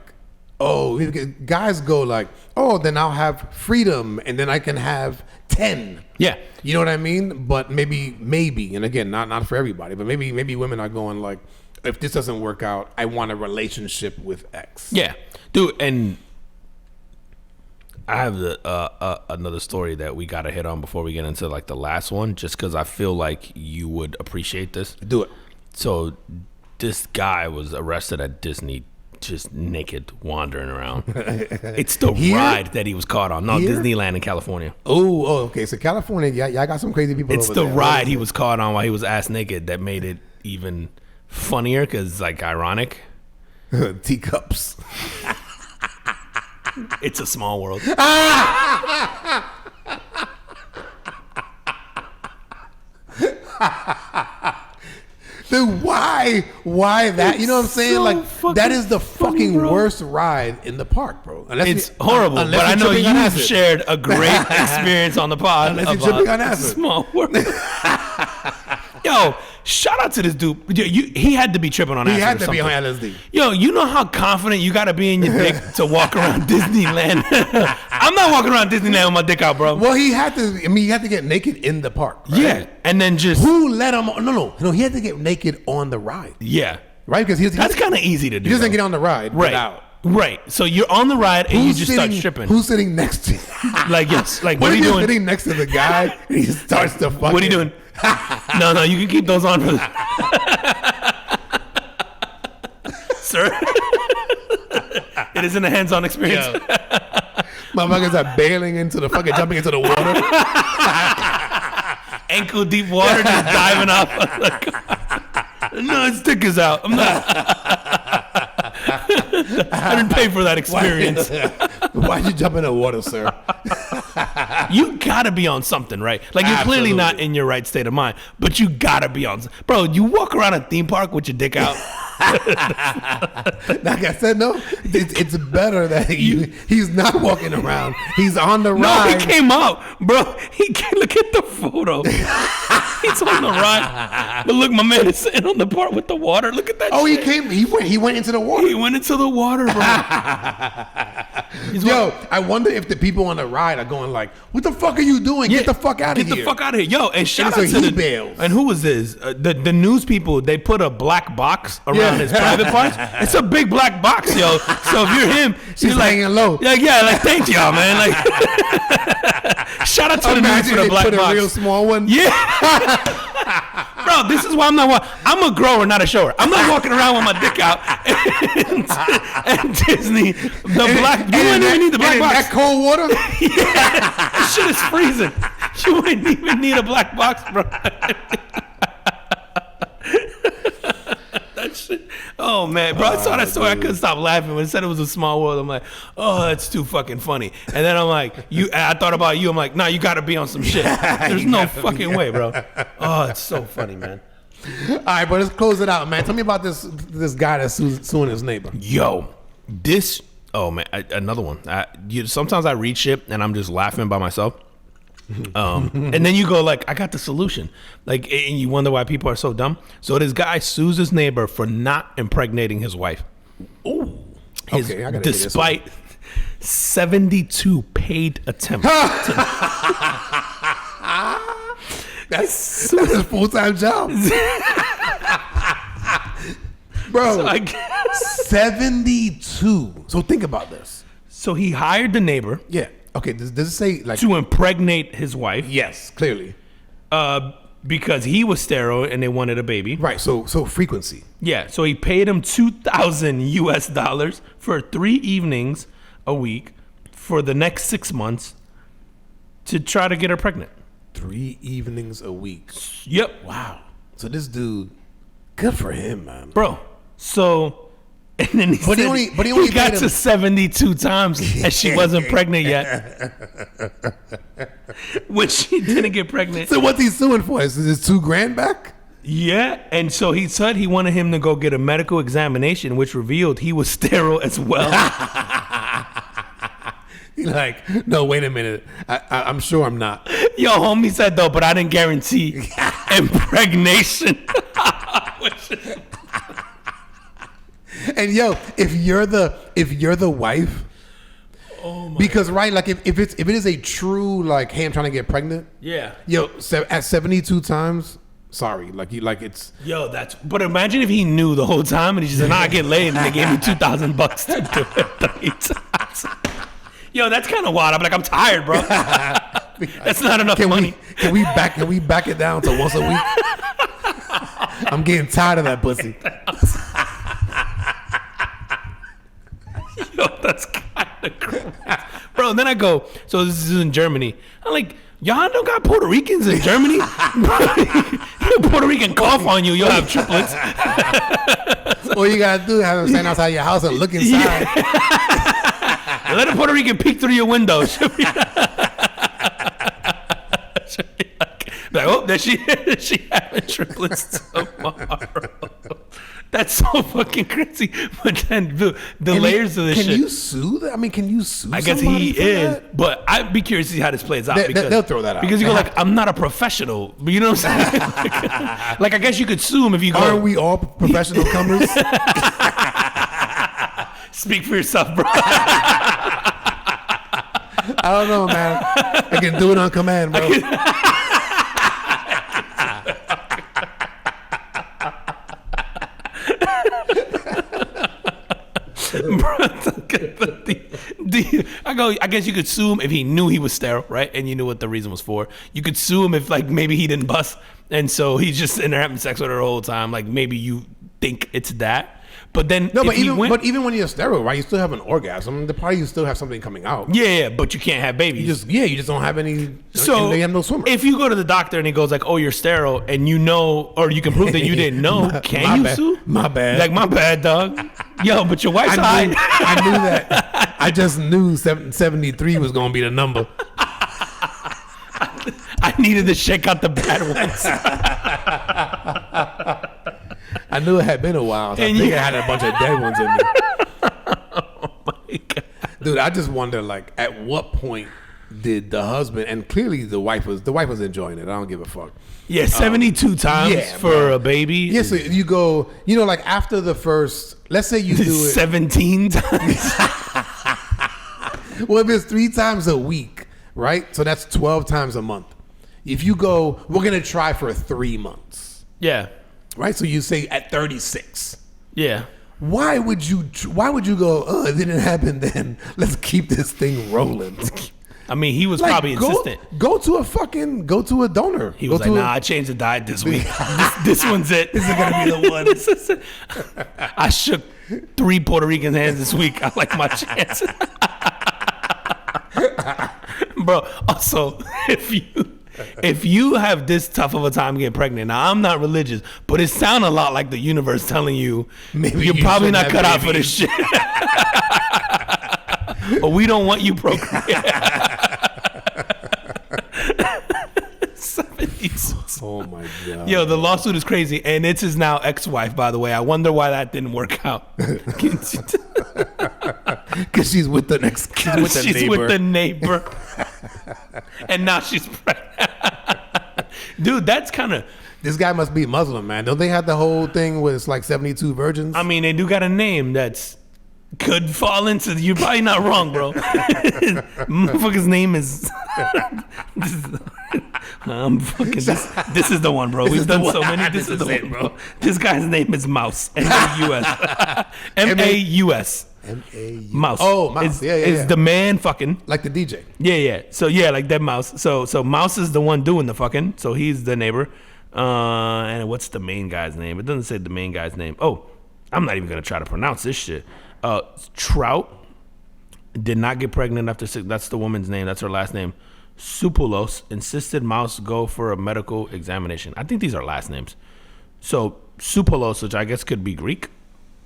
oh, guys go like, oh, then I'll have freedom and then I can have 10. Yeah. You know what I mean? But maybe, and again, not for everybody, but maybe women are going like, if this doesn't work out, I want a relationship with X. Yeah. Dude, and I have another story that we got to hit on before we get into like the last one, just because I feel like you would appreciate this. Do it. So this guy was arrested at Disney just naked wandering around. It's the ride that he was caught on. No, Disneyland in California. Oh, okay. So California, y'all got some crazy people. It's over the there. ride he was caught on while he was ass naked that made it even funnier because it's like ironic. Teacups. It's a small world. Dude, why that? You know what I'm saying? So like that is the fucking worst ride in the park, bro. It's horrible, but I know you've shared a great experience on the pod. Unless you're tripping on acid. Small world. Yo, shout out to this dude. He had to be tripping on acid. He had to something. be on LSD. Yo, you know how confident you got to be in your dick to walk around Disneyland? I'm not walking around Disneyland with my dick out, bro. Well, he had to. I mean, he had to get naked in the park. Right? Yeah, and then just who let him? No. He had to get naked on the ride. Yeah, right. Because that's kind of easy to do. He doesn't get on the ride right. Without. Right. So you're on the ride and you just start stripping. Who's sitting next to you? Like, yes. Like, what are you doing? Sitting next to the guy and he starts to fuck. What are you doing? No, you can keep those on for sir. It isn't a hands-on experience. Motherfuckers are bailing into the fucking, jumping into the water. Ankle deep water, just diving off. No, his dick is out. I'm not. I didn't pay for that experience. Why'd you jump in the water, sir? You gotta be on something, right? Like, you're clearly not in your right state of mind, but you gotta be on. Bro, you walk around a theme park with your dick out. Like I said, no, it's better that he's not walking around. He's on the ride. No, he came out, bro. Look at the photo. He's on the ride. But look, my man is sitting on the part with the water. Look at that. Oh, shit. He went into the water. He went into the water, bro. Yo, I wonder if the people on the ride are going like, "What the fuck are you doing? Get the fuck out of here! Get the fuck out of here, yo!" And shout And out so to he the bails. and who was this? The news people. They put a black box around his private parts. It's a big black box, yo. So if you're him, She's like hanging low. Yeah, like thank y'all, man. Like, shout out to the news for the black put box. a real small one. Yeah. Bro, this is why I'm a grower, not a shower. I'm not walking around with my dick out. And Disney, you wouldn't even need the black box. That cold water? Yeah, this shit is freezing. You wouldn't even need a black box, bro. That shit. Oh man, bro, I saw that story. I couldn't stop laughing when it said it was a small world. I'm like, oh, that's too fucking funny. And then I'm like, I thought about you. I'm like, nah, you got to be on some shit. There's no fucking way, bro. Oh, it's so funny, man. All right, but let's close it out, man. Tell me about this guy that's suing his neighbor. Yo, oh man, another one. Sometimes I read shit and I'm just laughing by myself. And then you go like, I got the solution. Like, and you wonder why people are so dumb. So this guy sues his neighbor for not impregnating his wife. Ooh. Okay, I gotta despite 72 paid attempts. That's a full-time job. Bro, 72. So think about this. So he hired the neighbor. Yeah. Okay, does it say like to impregnate his wife? Yes, clearly. Because he was sterile and they wanted a baby. Right. So frequency. Yeah. So he paid him $2,000 for 3 evenings a week for the next 6 months to try to get her pregnant. 3 evenings a week. Yep. Wow. So this dude, good for him, man. Bro. So. And then he only got to 72 times and she wasn't pregnant yet. When she didn't get pregnant. So what's he suing for? Is it $2,000 back? Yeah. And so he said he wanted him to go get a medical examination, which revealed he was sterile as well. He's like, no, wait a minute. I'm sure I'm not. Yo, homie said though, but I didn't guarantee impregnation. And yo, if you're the wife, oh my because right, like if it is a true like, hey, I'm trying to get pregnant. Yeah. Yo, at 72 times, sorry, it's. Yo, but imagine if he knew the whole time and he just said, "Nah, I get laid," and they gave me $2,000 to do it 3 times. Yo, that's kind of wild. I'm like, I'm tired, bro. That's not enough money. Can we back it down to once a week? I'm getting tired of that pussy. Yo, that's kind of crazy. Bro, and then I go, so this is in Germany. I'm like, y'all don't got Puerto Ricans in Germany? Puerto Rican cough on you, you'll have triplets. All you gotta do is have them stand outside your house and look inside. Yeah. Let a Puerto Rican peek through your window. She'll be like, oh, does she having triplets tomorrow? That's so fucking crazy. But then the layers of this shit. Can you sue that? I mean, can you sue I guess he is. That? But I'd be curious to see how this plays out. They'll throw that out. Because you go like, I'm not a professional. But you know what I'm saying? Like, I guess you could sue him if you go. Aren't we all professional comers? Speak for yourself, bro. I don't know, man. I can do it on command, bro. I guess you could sue him if he knew he was sterile, right? And you knew what the reason was for. You could sue him if, like, maybe he didn't bust, and so he's just in there having sex with her the whole time. Like, maybe you think it's that. But then No, but even when you're sterile, right, you still have an orgasm. The party, you still have something coming out. yeah, but you can't have babies. You just don't have any. So and they have no swimmer. if you go to the doctor and he goes like, "Oh, you're sterile," and you know, or you can prove that you didn't know, can you sue? My bad. Like, my bad, dog. Yo, but your wife's I high. knew that. I just knew 73 was gonna be the number. I needed to check out the bad ones. I knew it had been a while. So I think I had a bunch of dead ones in me. Oh my God. Dude, I just wonder, like, at what point did the husband, and clearly the wife was enjoying it. I don't give a fuck. Yeah, 72 times for a baby. Yeah, so you go, like after the first, let's say you do it 17 times. Well, if it's 3 times a week, right? So that's 12 times a month. If you go, we're gonna try for 3 months, Yeah. right? So you say at 36. Yeah. Why would you go? Oh, it didn't happen then. Let's keep this thing rolling. I mean, he was probably insistent. Go to a donor. He was like, "Nah, I changed the diet this week. this one's it. This is gonna be the one." This is it. I shook 3 Puerto Rican hands this week. I like my chance, bro. Also, if you have this tough of a time getting pregnant, now I'm not religious, but it sounds a lot like the universe telling you maybe you're probably not cut out for this shit. Or we don't want you procreate. 76. Oh my God. Yo, the lawsuit is crazy, and it's his now ex-wife, by the way. I wonder why that didn't work out. Because she's with the next. She's with the neighbor, and now she's pregnant. Dude, that's kind of. This guy must be Muslim, man. Don't they have the whole thing where it's like 72 virgins? I mean, they do got a name that's could fall into. You're probably not wrong, bro. Motherfucker's name is. This is the one, bro. We've done so many. This is the one, bro. This guy's name is Mouse. M-A-U-S. M-A-U-S. M-A-U. Mouse. Oh, Mouse. Yeah. Is the man fucking. Like the DJ. Yeah. So, yeah, like that Mouse. So Mouse is the one doing the fucking. So he's the neighbor. And what's the main guy's name? It doesn't say the main guy's name. Oh, I'm not even going to try to pronounce this shit. Trout did not get pregnant after 6. That's the woman's name. That's her last name. Supoulos insisted Mouse go for a medical examination. I think these are last names. So Supoulos, which I guess could be Greek.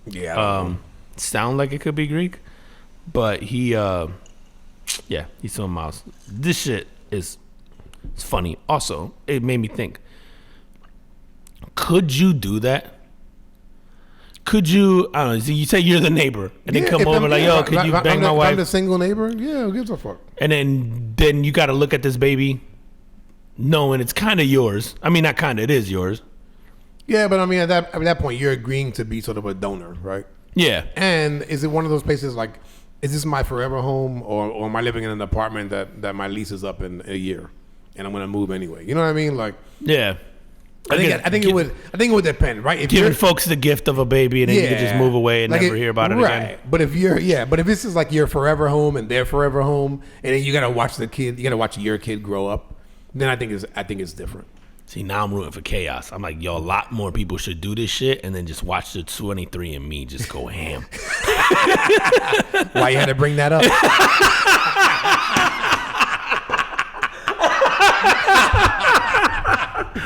Yeah. Sound like it could be Greek, but he saw Mouse. This shit is funny. Also, it made me think. Could you do that? Could you, I don't know, you say you're the neighbor, and then come over like, yo, could you bang my wife? I'm the single neighbor? Yeah, who gives a fuck? And then you got to look at this baby knowing it's kind of yours. I mean, not kind of, it is yours. Yeah, but I mean, at that point, you're agreeing to be sort of a donor, right? Yeah. And is it one of those places like, is this my forever home, or am I living in an apartment that my lease is up in a year, and I'm going to move anyway? You know what I mean? Like, yeah. I think it would depend, right? If giving folks the gift of a baby and then you can just move away and like never hear about it again. But if if this is like your forever home and their forever home, and then you gotta watch your kid grow up, then I think it's different. See, now I'm rooting for chaos. I'm like, yo, a lot more people should do this shit and then just watch the 23andMe just go ham. Why you had to bring that up?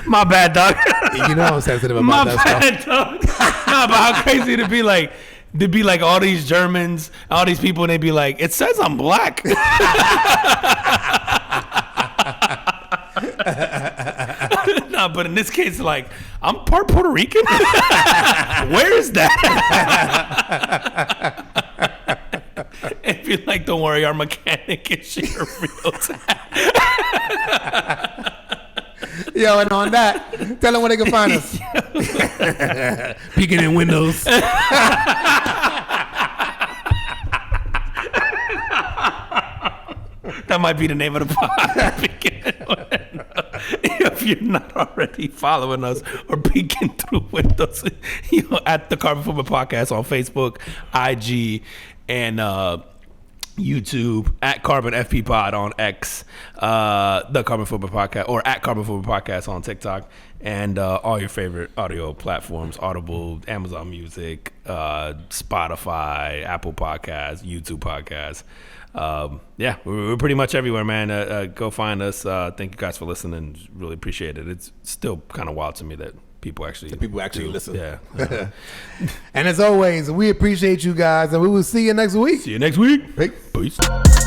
My bad, dog. You know I'm sensitive about that stuff. My bad, dog. Nah, but how crazy to be like all these Germans, all these people, and they'd be like, it says I'm black. Nah, but in this case, like, I'm part Puerto Rican. Where is that? If you're like, don't worry, our mechanic is your real time. Yo, and on that, tell them where they can find us. Peeking in windows. That might be the name of the pod. If you're not already following us or peeking through windows, at the Carbon Football Podcast on Facebook, IG, and YouTube, at Carbon FP Pod on X, the Carbon Football Podcast, or at Carbon Football Podcast on TikTok, and all your favorite audio platforms: Audible, Amazon Music, Spotify, Apple Podcasts, YouTube Podcasts. Yeah, we're pretty much everywhere, man. Go find us. Thank you guys for listening. Really appreciate it. It's still kind of wild to me that people actually listen. Yeah. And as always, we appreciate you guys, and we will see you next week. See you next week. Peace. Peace.